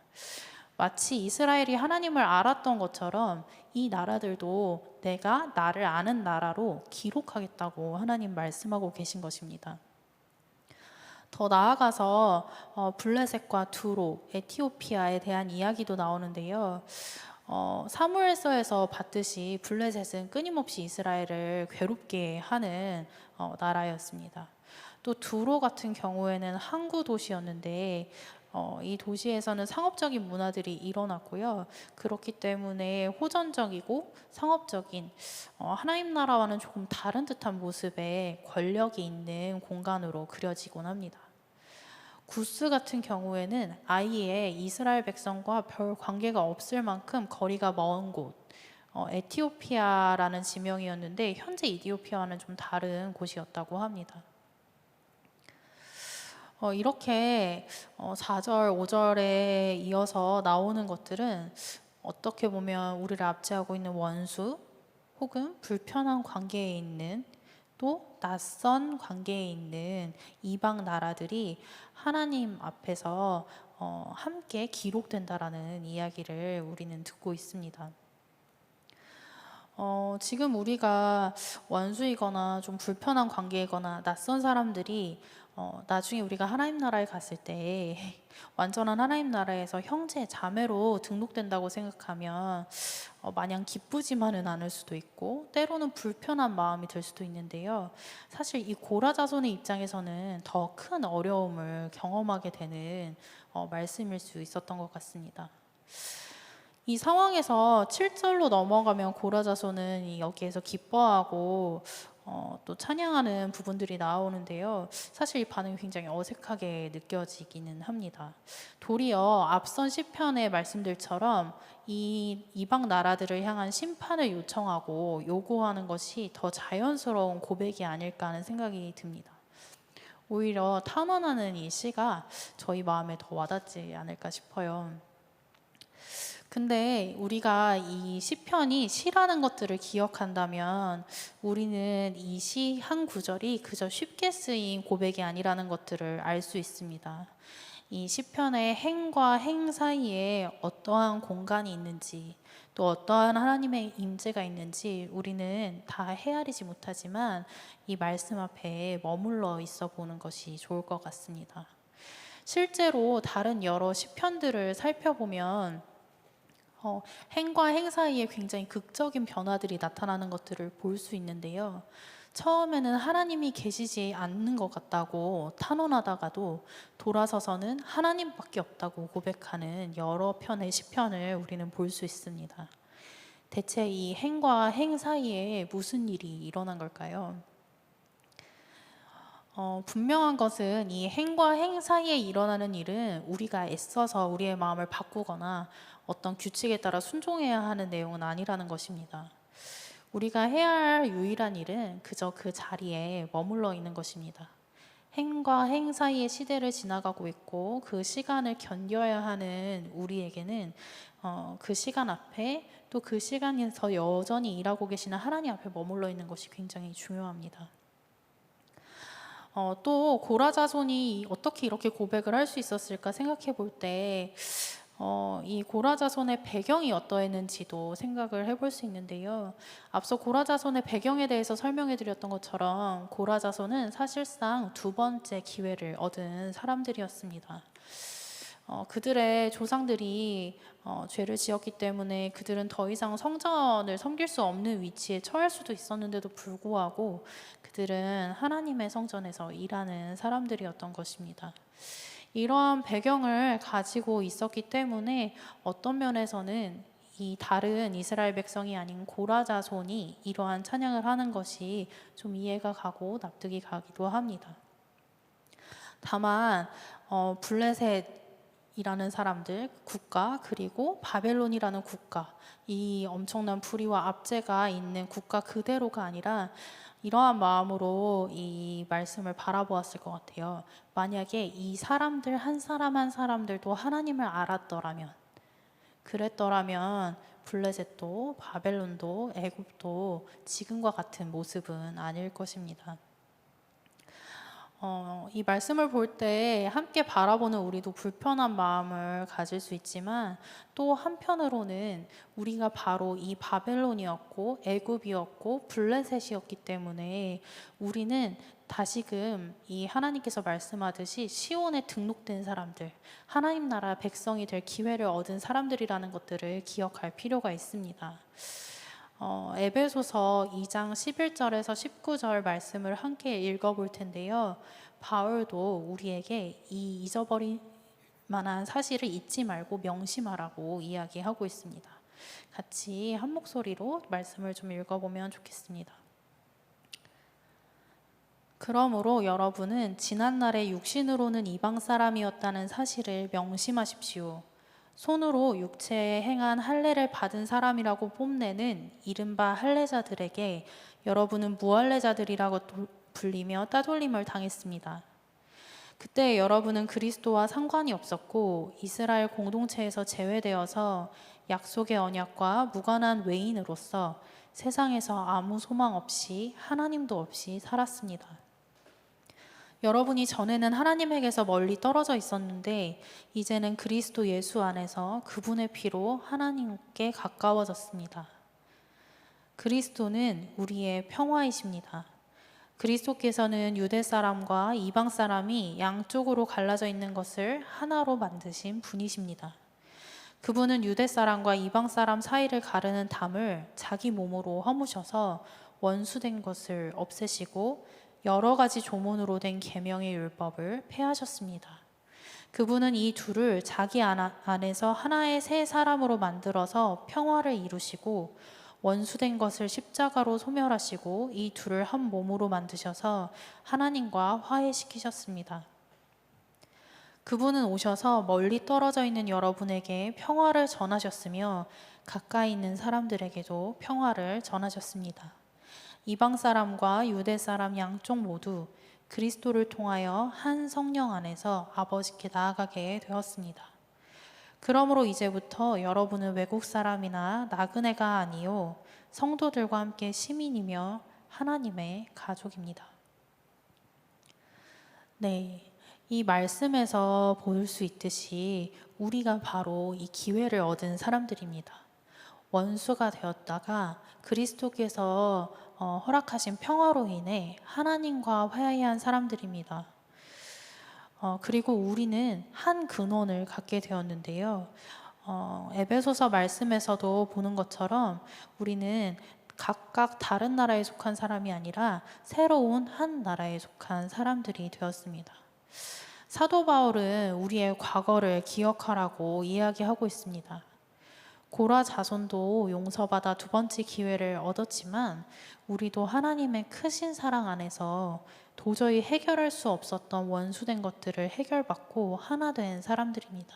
마치 이스라엘이 하나님을 알았던 것처럼 이 나라들도 내가 나를 아는 나라로 기록하겠다고 하나님 말씀하고 계신 것입니다. 더 나아가서 블레셋과 두로, 에티오피아에 대한 이야기도 나오는데요. 사무엘서에서 봤듯이 블레셋은 끊임없이 이스라엘을 괴롭게 하는 나라였습니다. 또 두로 같은 경우에는 항구 도시였는데 이 도시에서는 상업적인 문화들이 일어났고요. 그렇기 때문에 호전적이고 상업적인 하나님 나라와는 조금 다른 듯한 모습의 권력이 있는 공간으로 그려지곤 합니다. 구스 같은 경우에는 아예 이스라엘 백성과 별 관계가 없을 만큼 거리가 먼 곳, 에티오피아라는 지명이었는데 현재 이디오피아와는 좀 다른 곳이었다고 합니다. 이렇게 4절, 5절에 이어서 나오는 것들은 어떻게 보면 우리를 압제하고 있는 원수 혹은 불편한 관계에 있는 또 낯선 관계에 있는 이방 나라들이 하나님 앞에서 함께 기록된다라는 이야기를 우리는 듣고 있습니다. 지금 우리가 원수이거나 좀 불편한 관계이거나 낯선 사람들이 나중에 우리가 하나님 나라에 갔을 때 완전한 하나님 나라에서 형제, 자매로 등록된다고 생각하면 마냥 기쁘지만은 않을 수도 있고 때로는 불편한 마음이 들 수도 있는데요. 사실 이 고라 자손의 입장에서는 더 큰 어려움을 경험하게 되는 말씀일 수 있었던 것 같습니다. 이 상황에서 7절로 넘어가면 고라 자손은 여기에서 기뻐하고 또 찬양하는 부분들이 나오는데요. 사실 이 반응이 굉장히 어색하게 느껴지기는 합니다. 도리어 앞선 시편의 말씀들처럼 이 이방 나라들을 향한 심판을 요청하고 요구하는 것이 더 자연스러운 고백이 아닐까 하는 생각이 듭니다. 오히려 탄원하는 이 시가 저희 마음에 더 와닿지 않을까 싶어요. 근데 우리가 이 시편이 시라는 것들을 기억한다면 우리는 이 시 한 구절이 그저 쉽게 쓰인 고백이 아니라는 것들을 알 수 있습니다. 이 시편의 행과 행 사이에 어떠한 공간이 있는지 또 어떠한 하나님의 임재가 있는지 우리는 다 헤아리지 못하지만 이 말씀 앞에 머물러 있어 보는 것이 좋을 것 같습니다. 실제로 다른 여러 시편들을 살펴보면 행과 행 사이에 굉장히 극적인 변화들이 나타나는 것들을 볼 수 있는데요. 처음에는 하나님이 계시지 않는 것 같다고 탄원하다가도 돌아서서는 하나님밖에 없다고 고백하는 여러 편의 시편을 우리는 볼 수 있습니다. 대체 이 행과 행 사이에 무슨 일이 일어난 걸까요? 분명한 것은 이 행과 행 사이에 일어나는 일은 우리가 애써서 우리의 마음을 바꾸거나 어떤 규칙에 따라 순종해야 하는 내용은 아니라는 것입니다. 우리가 해야 할 유일한 일은 그저 그 자리에 머물러 있는 것입니다. 행과 행 사이의 시대를 지나가고 있고 그 시간을 견뎌야 하는 우리에게는 그 시간 앞에 또 그 시간에서 여전히 일하고 계시는 하나님 앞에 머물러 있는 것이 굉장히 중요합니다. 또 고라 자손이 어떻게 이렇게 고백을 할 수 있었을까 생각해 볼 때, 이 고라 자손의 배경이 어떠했는지도 생각을 해볼 수 있는데요. 앞서 고라 자손의 배경에 대해서 설명해 드렸던 것처럼 고라 자손은 사실상 두 번째 기회를 얻은 사람들이었습니다. 그들의 조상들이 죄를 지었기 때문에 그들은 더 이상 성전을 섬길 수 없는 위치에 처할 수도 있었는데도 불구하고 그들은 하나님의 성전에서 일하는 사람들이었던 것입니다. 이러한 배경을 가지고 있었기 때문에 어떤 면에서는 이 다른 이스라엘 백성이 아닌 고라 자손이 이러한 찬양을 하는 것이 좀 이해가 가고 납득이 가기도 합니다. 다만 블레셋이라는 사람들 국가 그리고 바벨론이라는 국가, 이 엄청난 불의와 압제가 있는 국가 그대로가 아니라 이러한 마음으로 이 말씀을 바라보았을 것 같아요. 만약에 이 사람들 한 사람 한 사람들도 하나님을 알았더라면, 그랬더라면 블레셋도 바벨론도 애굽도 지금과 같은 모습은 아닐 것입니다. 이 말씀을 볼 때 함께 바라보는 우리도 불편한 마음을 가질 수 있지만 또 한편으로는 우리가 바로 이 바벨론이었고 애굽이었고 블레셋이었기 때문에 우리는 다시금 이 하나님께서 말씀하듯이 시온에 등록된 사람들, 하나님 나라 백성이 될 기회를 얻은 사람들이라는 것들을 기억할 필요가 있습니다. 에베소서 2장 11절에서 19절 말씀을 함께 읽어볼 텐데요. 바울도 우리에게 이 잊어버릴 만한 사실을 잊지 말고 명심하라고 이야기하고 있습니다. 같이 한 목소리로 말씀을 좀 읽어보면 좋겠습니다. 그러므로 여러분은 지난날에 육신으로는 이방 사람이었다는 사실을 명심하십시오. 손으로 육체에 행한 할례를 받은 사람이라고 뽐내는 이른바 할례자들에게 여러분은 무할례자들이라고 불리며 따돌림을 당했습니다. 그때 여러분은 그리스도와 상관이 없었고 이스라엘 공동체에서 제외되어서 약속의 언약과 무관한 외인으로서 세상에서 아무 소망 없이 하나님도 없이 살았습니다. 여러분이 전에는 하나님에게서 멀리 떨어져 있었는데 이제는 그리스도 예수 안에서 그분의 피로 하나님께 가까워졌습니다. 그리스도는 우리의 평화이십니다. 그리스도께서는 유대 사람과 이방 사람이 양쪽으로 갈라져 있는 것을 하나로 만드신 분이십니다. 그분은 유대 사람과 이방 사람 사이를 가르는 담을 자기 몸으로 허무셔서 원수된 것을 없애시고 여러 가지 조문으로 된 계명의 율법을 폐하셨습니다. 그분은 이 둘을 자기 안에서 하나의 새 사람으로 만들어서 평화를 이루시고 원수된 것을 십자가로 소멸하시고 이 둘을 한 몸으로 만드셔서 하나님과 화해시키셨습니다. 그분은 오셔서 멀리 떨어져 있는 여러분에게 평화를 전하셨으며 가까이 있는 사람들에게도 평화를 전하셨습니다. 이방 사람과 유대 사람 양쪽 모두 그리스도를 통하여 한 성령 안에서 아버지께 나아가게 되었습니다. 그러므로 이제부터 여러분은 외국 사람이나 나그네가 아니요 성도들과 함께 시민이며 하나님의 가족입니다. 네, 이 말씀에서 볼 수 있듯이 우리가 바로 이 기회를 얻은 사람들입니다. 원수가 되었다가 그리스도께서 허락하신 평화로 인해 하나님과 화해한 사람들입니다. 그리고 우리는 한 근원을 갖게 되었는데요. 에베소서 말씀에서도 보는 것처럼 우리는 각각 다른 나라에 속한 사람이 아니라 새로운 한 나라에 속한 사람들이 되었습니다. 사도 바울은 우리의 과거를 기억하라고 이야기하고 있습니다. 고라 자손도 용서받아 두 번째 기회를 얻었지만 우리도 하나님의 크신 사랑 안에서 도저히 해결할 수 없었던 원수된 것들을 해결받고 하나 된 사람들입니다.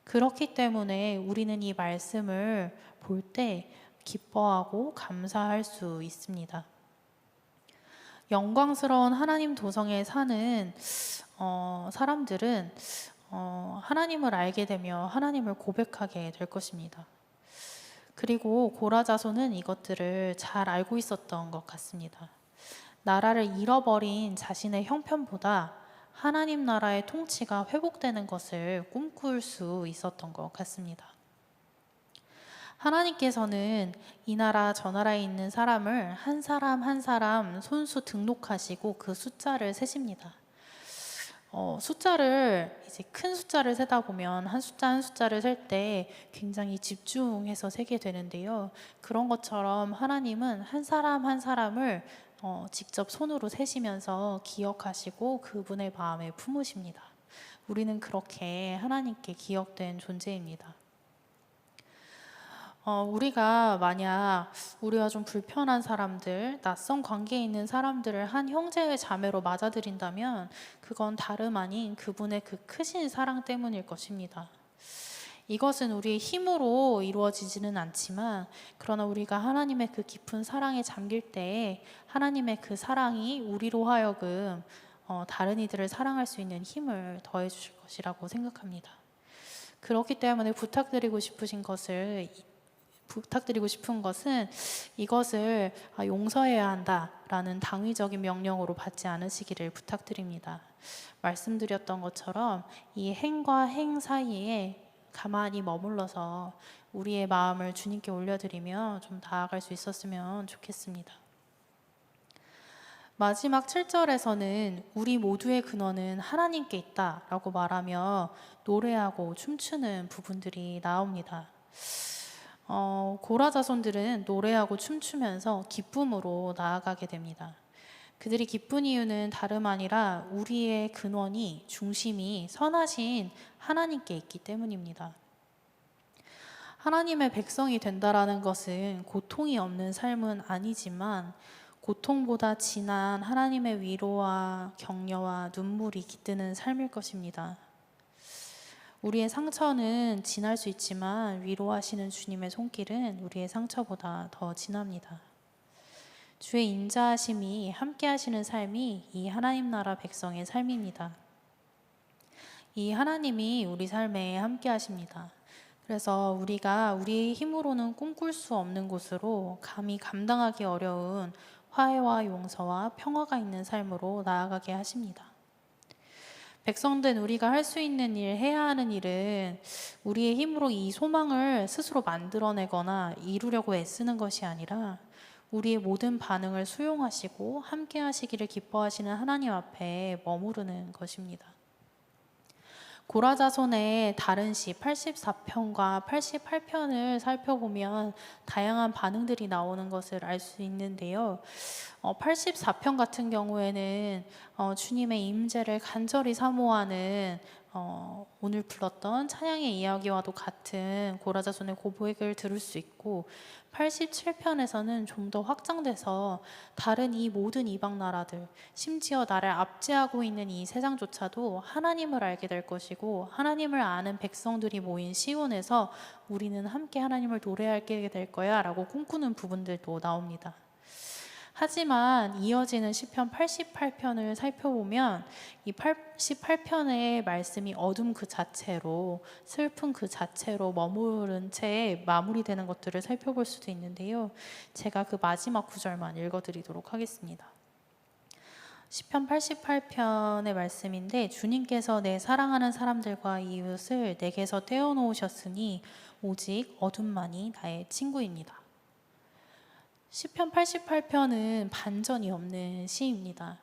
그렇기 때문에 우리는 이 말씀을 볼 때 기뻐하고 감사할 수 있습니다. 영광스러운 하나님 도성에 사는 사람들은 하나님을 알게 되며 하나님을 고백하게 될 것입니다. 그리고 고라 자손은 이것들을 잘 알고 있었던 것 같습니다. 나라를 잃어버린 자신의 형편보다 하나님 나라의 통치가 회복되는 것을 꿈꿀 수 있었던 것 같습니다. 하나님께서는 이 나라 저 나라에 있는 사람을 한 사람 한 사람 손수 등록하시고 그 숫자를 세십니다. 숫자를 이제 큰 숫자를 세다 보면 한 숫자 한 숫자를 셀 때 굉장히 집중해서 세게 되는데요. 그런 것처럼 하나님은 한 사람 한 사람을 직접 손으로 세시면서 기억하시고 그분의 마음에 품으십니다. 우리는 그렇게 하나님께 기억된 존재입니다. 우리가 만약 우리와 좀 불편한 사람들, 낯선 관계에 있는 사람들을 한 형제의 자매로 맞아들인다면 그건 다름 아닌 그분의 그 크신 사랑 때문일 것입니다. 이것은 우리의 힘으로 이루어지지는 않지만 그러나 우리가 하나님의 그 깊은 사랑에 잠길 때에 하나님의 그 사랑이 우리로 하여금 다른 이들을 사랑할 수 있는 힘을 더해 주실 것이라고 생각합니다. 그렇기 때문에 부탁드리고 싶은 것은 이것을 용서해야 한다라는 당위적인 명령으로 받지 않으시기를 부탁드립니다. 말씀드렸던 것처럼 이 행과 행 사이에 가만히 머물러서 우리의 마음을 주님께 올려드리며 좀 나아갈 수 있었으면 좋겠습니다. 마지막 7절에서는 우리 모두의 근원은 하나님께 있다라고 말하며 노래하고 춤추는 부분들이 나옵니다. 고라 자손들은 노래하고 춤추면서 기쁨으로 나아가게 됩니다. 그들이 기쁜 이유는 다름 아니라 우리의 근원이 중심이 선하신 하나님께 있기 때문입니다. 하나님의 백성이 된다라는 것은 고통이 없는 삶은 아니지만 고통보다 진한 하나님의 위로와 격려와 눈물이 깃드는 삶일 것입니다. 우리의 상처는 진할 수 있지만 위로하시는 주님의 손길은 우리의 상처보다 더 진합니다. 주의 인자하심이 함께 하시는 삶이 이 하나님 나라 백성의 삶입니다. 이 하나님이 우리 삶에 함께 하십니다. 그래서 우리가 우리의 힘으로는 꿈꿀 수 없는 곳으로 감히 감당하기 어려운 화해와 용서와 평화가 있는 삶으로 나아가게 하십니다. 백성된 우리가 할 수 있는 일, 해야 하는 일은 우리의 힘으로 이 소망을 스스로 만들어내거나 이루려고 애쓰는 것이 아니라 우리의 모든 반응을 수용하시고 함께 하시기를 기뻐하시는 하나님 앞에 머무르는 것입니다. 고라 자손의 다른 시 84편과 88편을 살펴보면 다양한 반응들이 나오는 것을 알 수 있는데요. 84편 같은 경우에는 주님의 임재를 간절히 사모하는 오늘 불렀던 찬양의 이야기와도 같은 고라 자손의 고백을 들을 수 있고 87편에서는 좀 더 확장돼서 다른 이 모든 이방 나라들 심지어 나를 압제하고 있는 이 세상조차도 하나님을 알게 될 것이고 하나님을 아는 백성들이 모인 시온에서 우리는 함께 하나님을 노래하게 될 거야 라고 꿈꾸는 부분들도 나옵니다. 하지만 이어지는 시편 88편을 살펴보면 이 88편의 말씀이 어둠 그 자체로 슬픔 그 자체로 머무른 채 마무리되는 것들을 살펴볼 수도 있는데요. 제가 그 마지막 구절만 읽어드리도록 하겠습니다. 시편 88편의 말씀인데 주님께서 내 사랑하는 사람들과 이웃을 내게서 떼어놓으셨으니 오직 어둠만이 나의 친구입니다. 시편 88편은 반전이 없는 시입니다.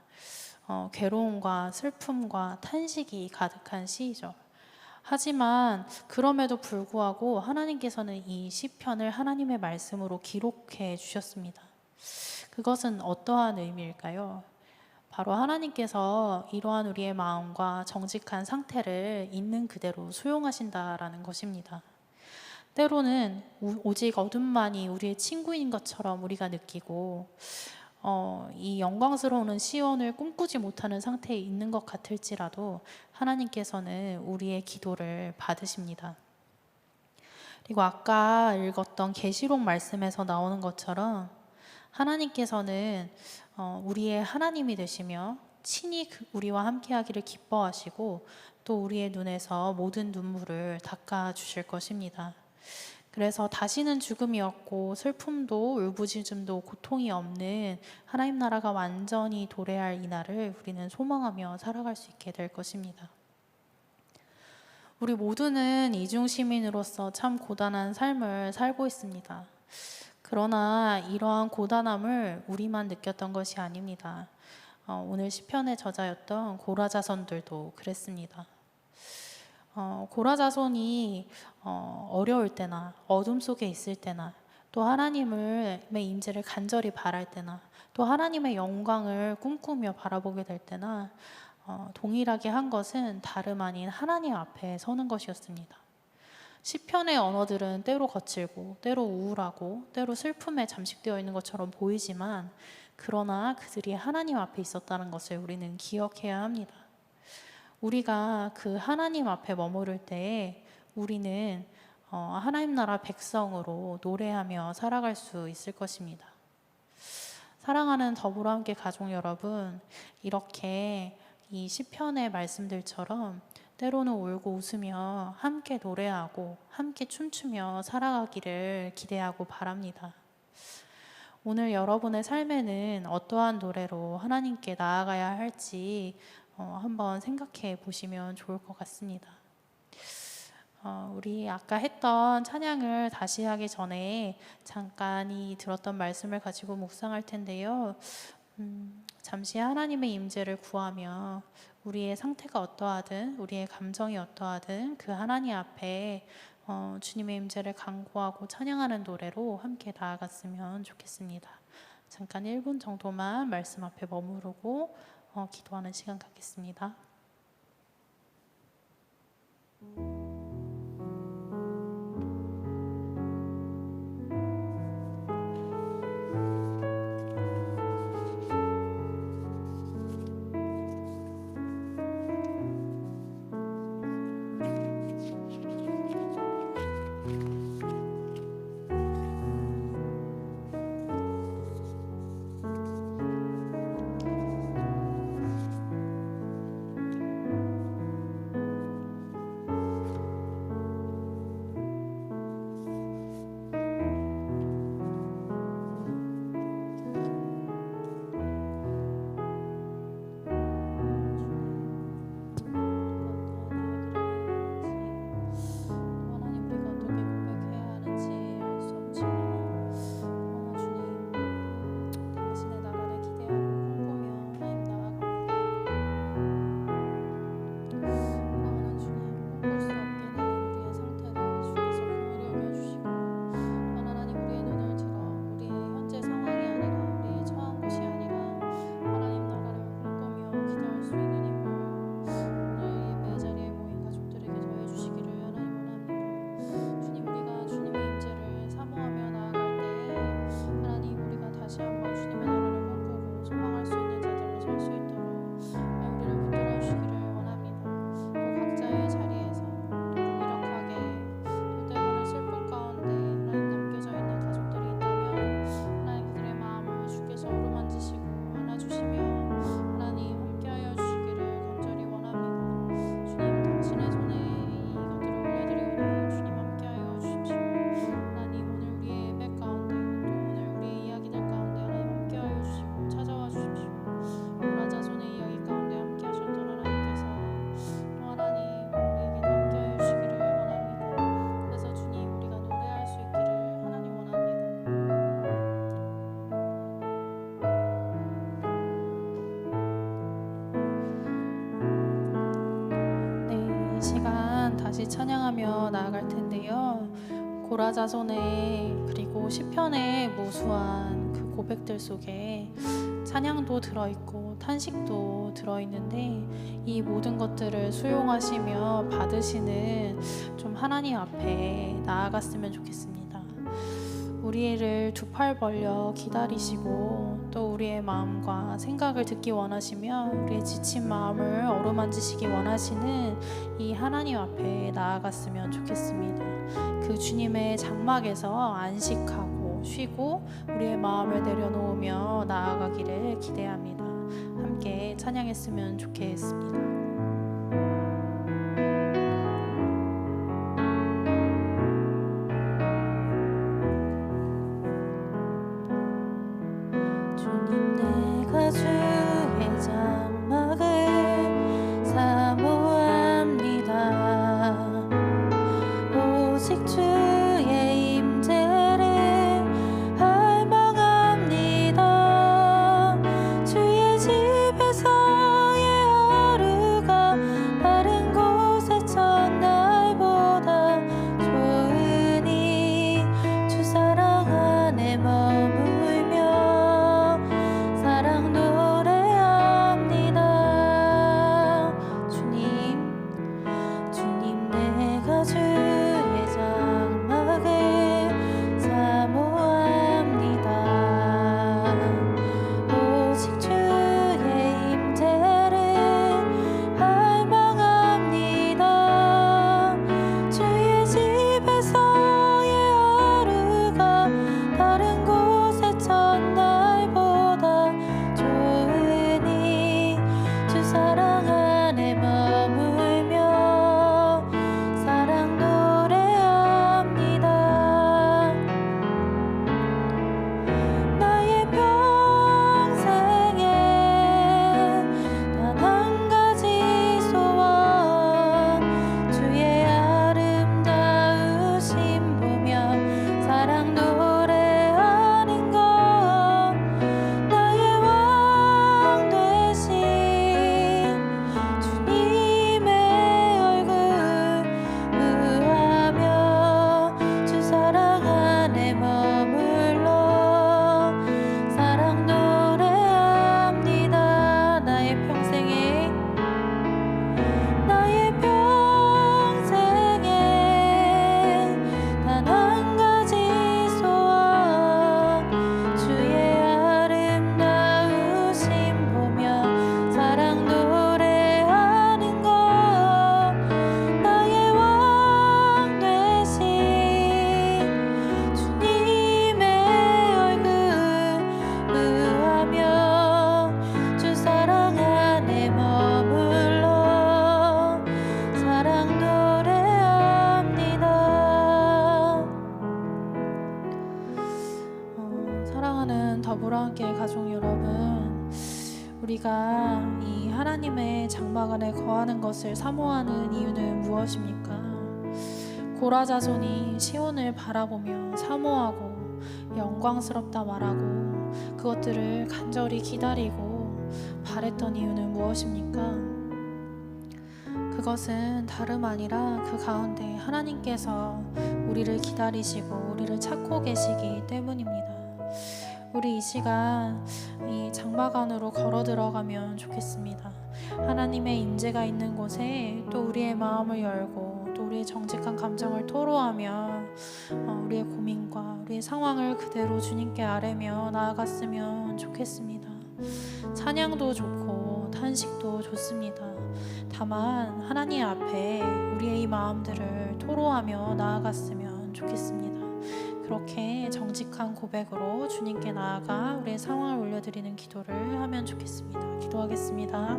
괴로움과 슬픔과 탄식이 가득한 시이죠. 하지만 그럼에도 불구하고 하나님께서는 이 시편을 하나님의 말씀으로 기록해 주셨습니다. 그것은 어떠한 의미일까요? 바로 하나님께서 이러한 우리의 마음과 정직한 상태를 있는 그대로 수용하신다라는 것입니다. 때로는 오직 어둠만이 우리의 친구인 것처럼 우리가 느끼고 이 영광스러운 시온을 꿈꾸지 못하는 상태에 있는 것 같을지라도 하나님께서는 우리의 기도를 받으십니다. 그리고 아까 읽었던 계시록 말씀에서 나오는 것처럼 하나님께서는 우리의 하나님이 되시며 친히 우리와 함께하기를 기뻐하시고 또 우리의 눈에서 모든 눈물을 닦아주실 것입니다. 그래서 다시는 죽음이 없고 슬픔도 울부짖음도 고통이 없는 하나님 나라가 완전히 도래할 이날을 우리는 소망하며 살아갈 수 있게 될 것입니다. 우리 모두는 이중 시민으로서 참 고단한 삶을 살고 있습니다. 그러나 이러한 고단함을 우리만 느꼈던 것이 아닙니다. 오늘 시편의 저자였던 고라자손들도 그랬습니다. 고라자손이 어려울 때나 어둠 속에 있을 때나 또 하나님의 임재를 간절히 바랄 때나 또 하나님의 영광을 꿈꾸며 바라보게 될 때나 동일하게 한 것은 다름 아닌 하나님 앞에 서는 것이었습니다. 시편의 언어들은 때로 거칠고 때로 우울하고 때로 슬픔에 잠식되어 있는 것처럼 보이지만 그러나 그들이 하나님 앞에 있었다는 것을 우리는 기억해야 합니다. 우리가 그 하나님 앞에 머무를 때에 우리는 하나님 나라 백성으로 노래하며 살아갈 수 있을 것입니다. 사랑하는 더불어 함께 가족 여러분, 이렇게 이 시편의 말씀들처럼 때로는 울고 웃으며 함께 노래하고 함께 춤추며 살아가기를 기대하고 바랍니다. 오늘 여러분의 삶에는 어떠한 노래로 하나님께 나아가야 할지 한번 생각해 보시면 좋을 것 같습니다. 우리 아까 했던 찬양을 다시 하기 전에 잠깐 이 들었던 말씀을 가지고 묵상할 텐데요. 잠시 하나님의 임재를 구하며 우리의 상태가 어떠하든 우리의 감정이 어떠하든 그 하나님 앞에 주님의 임재를 간구하고 찬양하는 노래로 함께 나아갔으면 좋겠습니다. 잠깐 1분 정도만 말씀 앞에 머무르고 기도하는 시간 갖겠습니다. 다시 찬양하며 나아갈 텐데요. 고라자손의 그리고 시편의 무수한 그 고백들 속에 찬양도 들어있고 탄식도 들어있는데 이 모든 것들을 수용하시며 받으시는 좀 하나님 앞에 나아갔으면 좋겠습니다. 우리를 두 팔 벌려 기다리시고 또 우리의 마음과 생각을 듣기 원하시며 우리의 지친 마음을 어루만지시기 원하시는 이 하나님 앞에 나아갔으면 좋겠습니다. 그 주님의 장막에서 안식하고 쉬고 우리의 마음을 내려놓으며 나아가기를 기대합니다. 함께 찬양했으면 좋겠습니다. 주의 장막을 사모합니다. 오직 주의 임재를 갈망합니다. 주의 집에서의 하루가 다른 곳의 첫날보다 좋으니 주 사랑 안에 머물며 사랑 노래합니다. 주님 내가 주의 장막을 사모합니다. 오직 주의 임재를 갈망합니다. 주의 집에서의 하루가 다른 곳의 첫날보다 좋으니 주 사랑 안에 머물며 사랑 노래합니다. 나의 평생에 단 한 가지 소원 주의 아름다우심 보며 사랑 노래하는 것 나의 왕 되신 주님의 얼굴 의하며 주 사랑 안에 머물러 사랑 노래합니다. 나의 평생에 단 한 가지 소원 주의 아름다우심 보며 사랑 노래하는 것 나의 왕 되신 주님의 얼굴 의하며 주 사랑 안에 머물러 사랑 노래합니다. 사랑하는 더불어 함께 가족 여러분, 우리가 이 하나님의 장막 안에 거하는 것을 사모하는 이유는 무엇입니까? 고라 자손이 시온을 바라보며 사모하고 영광스럽다 말하고 그것들을 간절히 기다리고 바랬던 이유는 무엇입니까? 그것은 다름 아니라 그 가운데 하나님께서 우리를 기다리시고 우리를 찾고 계시기 때문입니다. 우리 이 시간 이 장막 안으로 걸어 들어가면 좋겠습니다. 하나님의 임재가 있는 곳에 또 우리의 마음을 열고 또 우리의 정직한 감정을 토로하며 우리의 고민과 우리의 상황을 그대로 주님께 아뢰며 나아갔으면 좋겠습니다. 찬양도 좋고 탄식도 좋습니다. 다만 하나님 앞에 우리의 이 마음들을 토로하며 나아갔으면 좋겠습니다. 그렇게 정직한 고백으로 주님께 나아가 우리의 상황을 올려드리는 기도를 하면 좋겠습니다. 기도하겠습니다.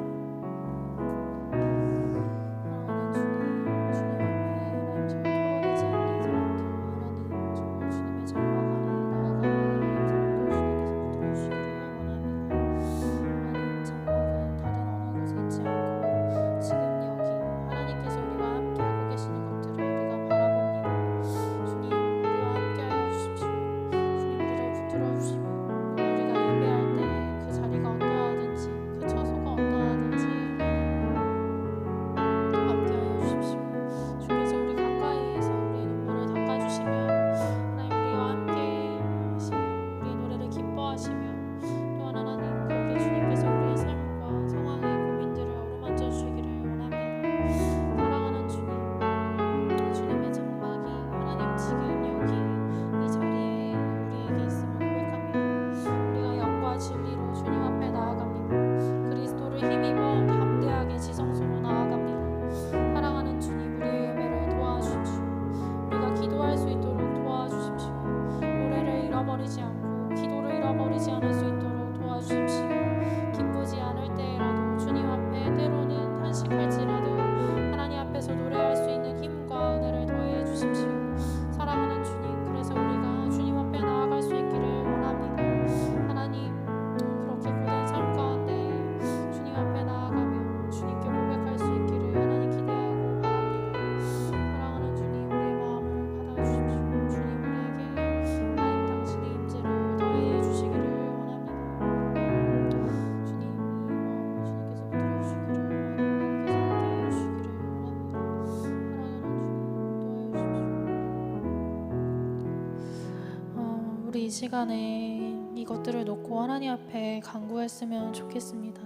이 시간에 이것들을 놓고 하나님 앞에 간구했으면 좋겠습니다.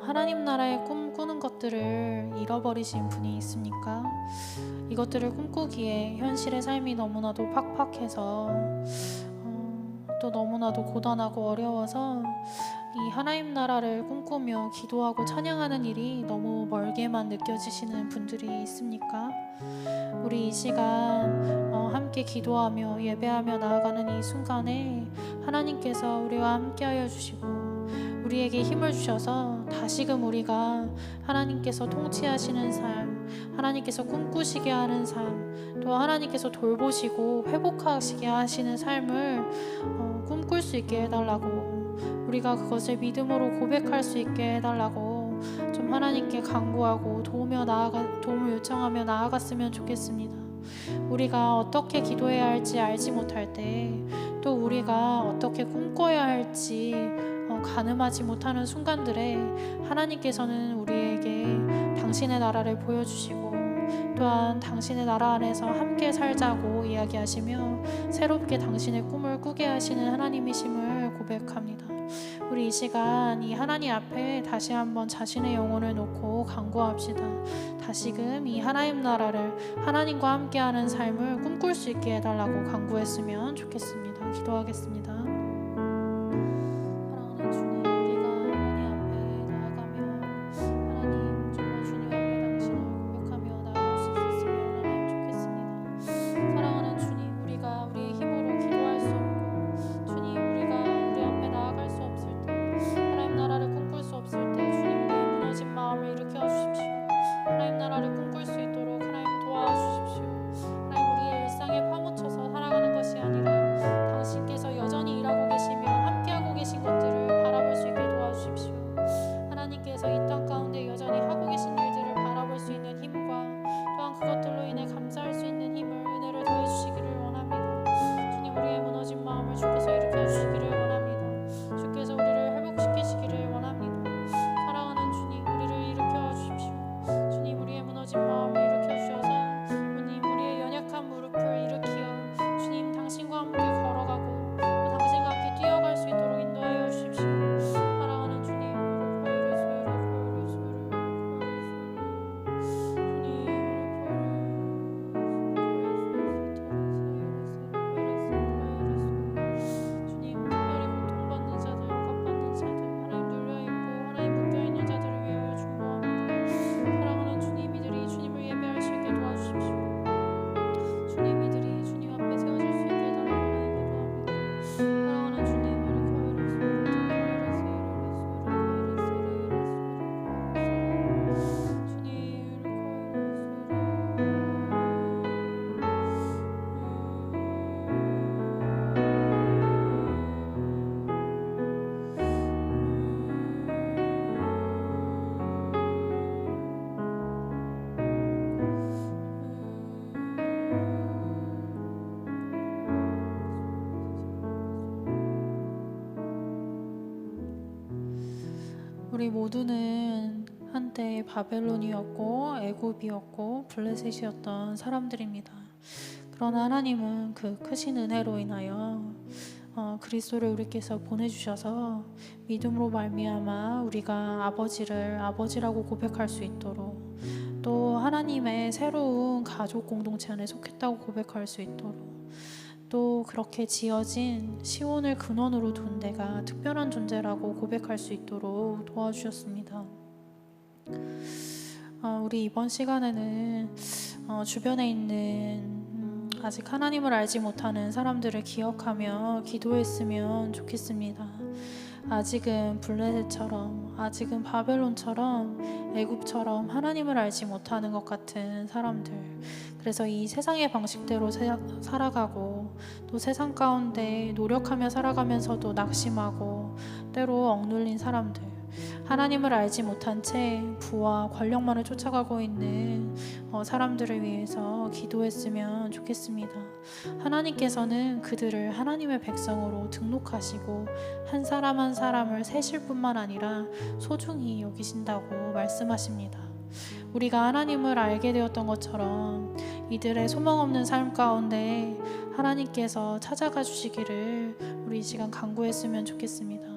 하나님 나라의 꿈 꾸는 것들을 잃어버리신 분이 있습니까? 이것들을 꿈꾸기에 현실의 삶이 너무나도 팍팍해서 또 너무나도 고단하고 어려워서 이 하나님 나라를 꿈꾸며 기도하고 찬양하는 일이 너무 멀게만 느껴지시는 분들이 있습니까? 우리 이 시간 함께 기도하며 예배하며 나아가는 이 순간에 하나님께서 우리와 함께하여 주시고 우리에게 힘을 주셔서 다시금 우리가 하나님께서 통치하시는 삶, 하나님께서 꿈꾸시게 하는 삶, 또 하나님께서 돌보시고 회복하시게 하시는 삶을 꿈꿀 수 있게 해달라고, 우리가 그것을 믿음으로 고백할 수 있게 해달라고 좀 하나님께 간구하고 도움을 요청하며 나아갔으면 좋겠습니다. 우리가 어떻게 기도해야 할지 알지 못할 때, 또 우리가 어떻게 꿈꿔야 할지 가늠하지 못하는 순간들에 하나님께서는 우리에게 당신의 나라를 보여주시고 또한 당신의 나라 안에서 함께 살자고 이야기하시며 새롭게 당신의 꿈을 꾸게 하시는 하나님이심을 고백합니다. 우리 이 시간 이 하나님 앞에 다시 한번 자신의 영혼을 놓고 간구합시다. 다시금 이 하나님 나라를, 하나님과 함께하는 삶을 꿈꿀 수 있게 해달라고 간구했으면 좋겠습니다. 기도하겠습니다. 우리 모두는 한때 바벨론이었고 애굽이었고 블레셋이었던 사람들입니다. 그러나 하나님은 그 크신 은혜로 인하여 그리스도를 우리께서 보내주셔서 믿음으로 말미암아 우리가 아버지를 아버지라고 고백할 수 있도록, 또 하나님의 새로운 가족 공동체 안에 속했다고 고백할 수 있도록, 또 그렇게 지어진 시온을 근원으로 둔 데가 특별한 존재라고 고백할 수 있도록 도와주셨습니다. 우리 이번 시간에는 주변에 있는 아직 하나님을 알지 못하는 사람들을 기억하며 기도했으면 좋겠습니다. 아직은 블레셋처럼, 아직은 바벨론처럼, 애굽처럼 하나님을 알지 못하는 것 같은 사람들, 그래서 이 세상의 방식대로 살아가고 또 세상 가운데 노력하며 살아가면서도 낙심하고 때로 억눌린 사람들, 하나님을 알지 못한 채 부와 권력만을 쫓아가고 있는 사람들을 위해서 기도했으면 좋겠습니다. 하나님께서는 그들을 하나님의 백성으로 등록하시고 한 사람 한 사람을 세실 뿐만 아니라 소중히 여기신다고 말씀하십니다. 우리가 하나님을 알게 되었던 것처럼 이들의 소망 없는 삶 가운데 하나님께서 찾아가 주시기를 우리 이 시간 간구했으면 좋겠습니다.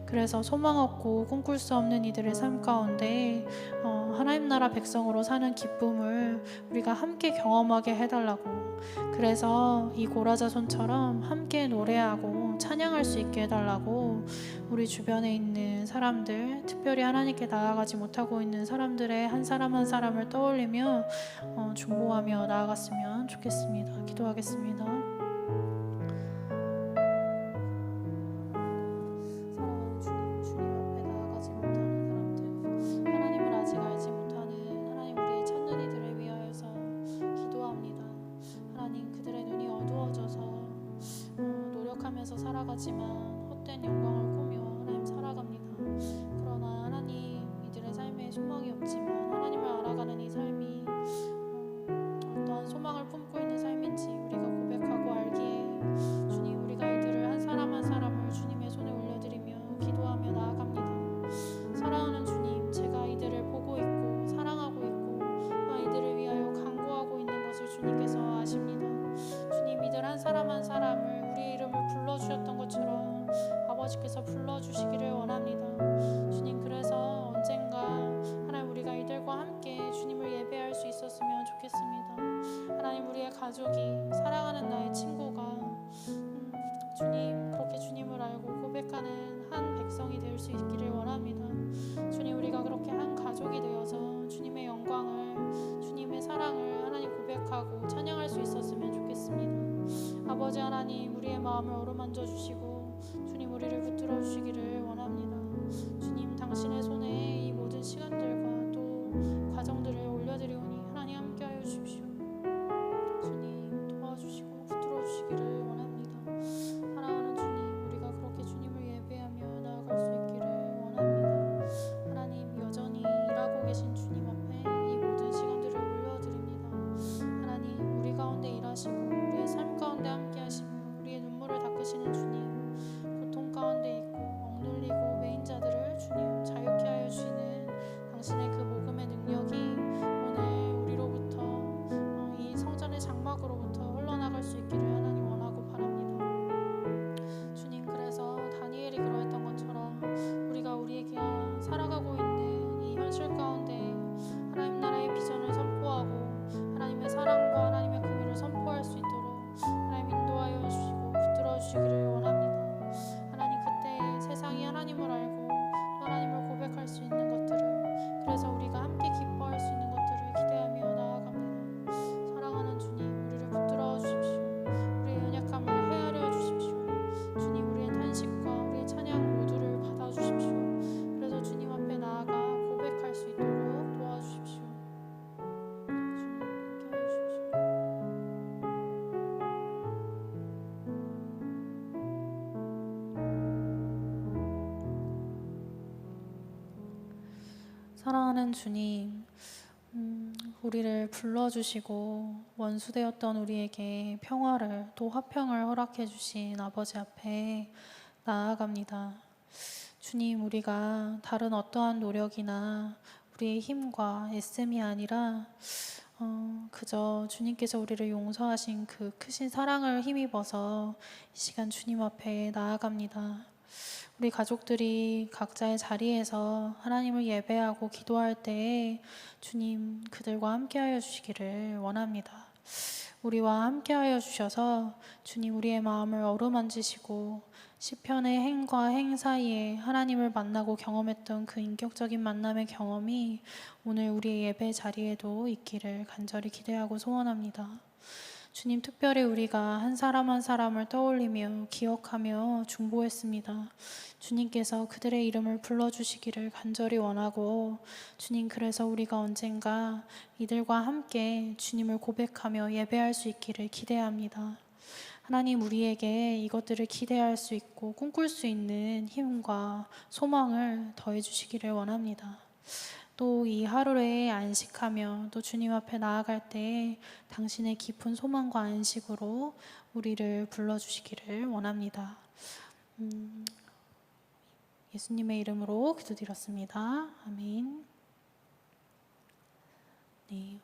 그래서 소망 없고 꿈꿀 수 없는 이들의 삶 가운데 하나님 나라 백성으로 사는 기쁨을 우리가 함께 경험하게 해달라고, 그래서 이 고라자손처럼 함께 노래하고 찬양할 수 있게 해달라고 우리 주변에 있는 사람들, 특별히 하나님께 나아가지 못하고 있는 사람들의 한 사람 한 사람을 떠올리며 중보하며 나아갔으면 좋겠습니다. 기도하겠습니다. 살아가지만 헛된 영광을 꾸며 하나님 살아갑니다. 그러나 하나님, 이들의 삶에 소망이 없지만 하나님을 알아가는 이 삶이 어떠한 소망을 품고 있는 삶인지 우리가 고백하고 알기에 주님, 우리가 이들을 한 사람 한 사람을 주님의 손에 올려드리며 기도하며 나아갑니다. 사랑하는 주님, 제가 이들을 보고 있고 사랑하고 있고 이들을 위하여 간구하고 있는 것을 주님께서 아십니다. 주님, 이들 한 사람 한 사람을 우리의 이름을 불러주셨던 것처럼 아버지께서 불러주시기를 원합니다. 주님, 그래서 언젠가 하나님, 우리가 이들과 함께 주님을 예배할 수 있었으면 좋겠습니다. 하나님, 우리의 가족이, 사랑하는 나의 친구가 주님, 그렇게 주님을 알고 고백하는 한 백성이 될 수 있기를 원합니다. 주님, 우리가 그렇게 한 가족이 되어서 주님의 영광을, 주님의 사랑을 하나님 고백하고 찬양할 수 있었으면 좋겠습니다. 아버지 하나님, 우리의 마음을 어루만져 주시고 주님, 우리를 붙들어 주시기를 원합니다. 주님, 당신의 손에 이 모든 시간들과 또 과정들을 올려드리오니 하나님 함께하여 주십시오. 주님, 도와주시고 붙들어 주시기를 원합니다. 사랑하는 주님, 우리가 그렇게 주님을 예배하며 나아갈 수 있기를 원합니다. 하나님, 여전히 일하고 계신 주님 앞에 이 모든 시간들을 올려드립니다. 하나님, 우리 가운데 일하시고 우리의 삶 가운데 함께 하시며 우리의 눈물을 닦으시는 주님, 고통 가운데 있고 억눌리고 매인 자들을 주님 자유케 하여 주시는 당신의 그 복음의 능력이 오늘 우리로부터 이 성전의 장막으로부터 흘러나갈 수 있기를 하나님 원하고 바랍니다. 주님, 그래서 다니엘이 그러했던 것처럼 우리가 우리에게 살아가고 있는 이 현실 가운데 하나님 나라의 비전을 선포하고 하나님의 사랑과 하나님의 긍휼을 선포할 수 있도록 하나님 인도하여 주시고 붙들어 주시기를 원합니다. 하나님, 그때 세상이 하나님을 알고 또 하나님을 고백할 수 있는 것들을, 그래서 우리가 함께 기뻐할 수 있는 것들을 기대하며 나아갑니다. 사랑하는 주님, 우리를 붙들어 주십시오. 우리의 연약함을 헤아려 주십시오. 주님, 우리의 탄식과 우리의 찬양 모두를 받아주십시오. 그래서 주님 앞에 나아가 고백할 수 있도록 도와주십시오. 주님, 함께 해주십시오. 사랑하는 주님, 우리를 불러주시고 원수되었던 우리에게 평화를 또 화평을 허락해 주신 아버지 앞에 나아갑니다. 주님, 우리가 다른 어떠한 노력이나 우리의 힘과 애씀이 아니라 그저 주님께서 우리를 용서하신 그 크신 사랑을 힘입어서 이 시간 주님 앞에 나아갑니다. 우리 가족들이 각자의 자리에서 하나님을 예배하고 기도할 때에 주님, 그들과 함께하여 주시기를 원합니다. 우리와 함께하여 주셔서 주님, 우리의 마음을 어루만지시고 시편의 행과 행 사이에 하나님을 만나고 경험했던 그 인격적인 만남의 경험이 오늘 우리의 예배 자리에도 있기를 간절히 기대하고 소원합니다. 주님, 특별히 우리가 한 사람 한 사람을 떠올리며 기억하며 중보했습니다. 주님께서 그들의 이름을 불러주시기를 간절히 원하고, 주님, 그래서 우리가 언젠가 이들과 함께 주님을 고백하며 예배할 수 있기를 기대합니다. 하나님, 우리에게 이것들을 기대할 수 있고 꿈꿀 수 있는 힘과 소망을 더해 주시기를 원합니다. 또 이 하루에 안식하며 또 주님 앞에 나아갈 때 당신의 깊은 소망과 안식으로 우리를 불러주시기를 원합니다. 예수님의 이름으로 기도드렸습니다. 아멘. 네.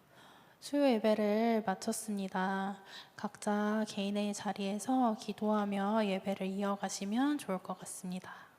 수요 예배를 마쳤습니다. 각자 개인의 자리에서 기도하며 예배를 이어가시면 좋을 것 같습니다.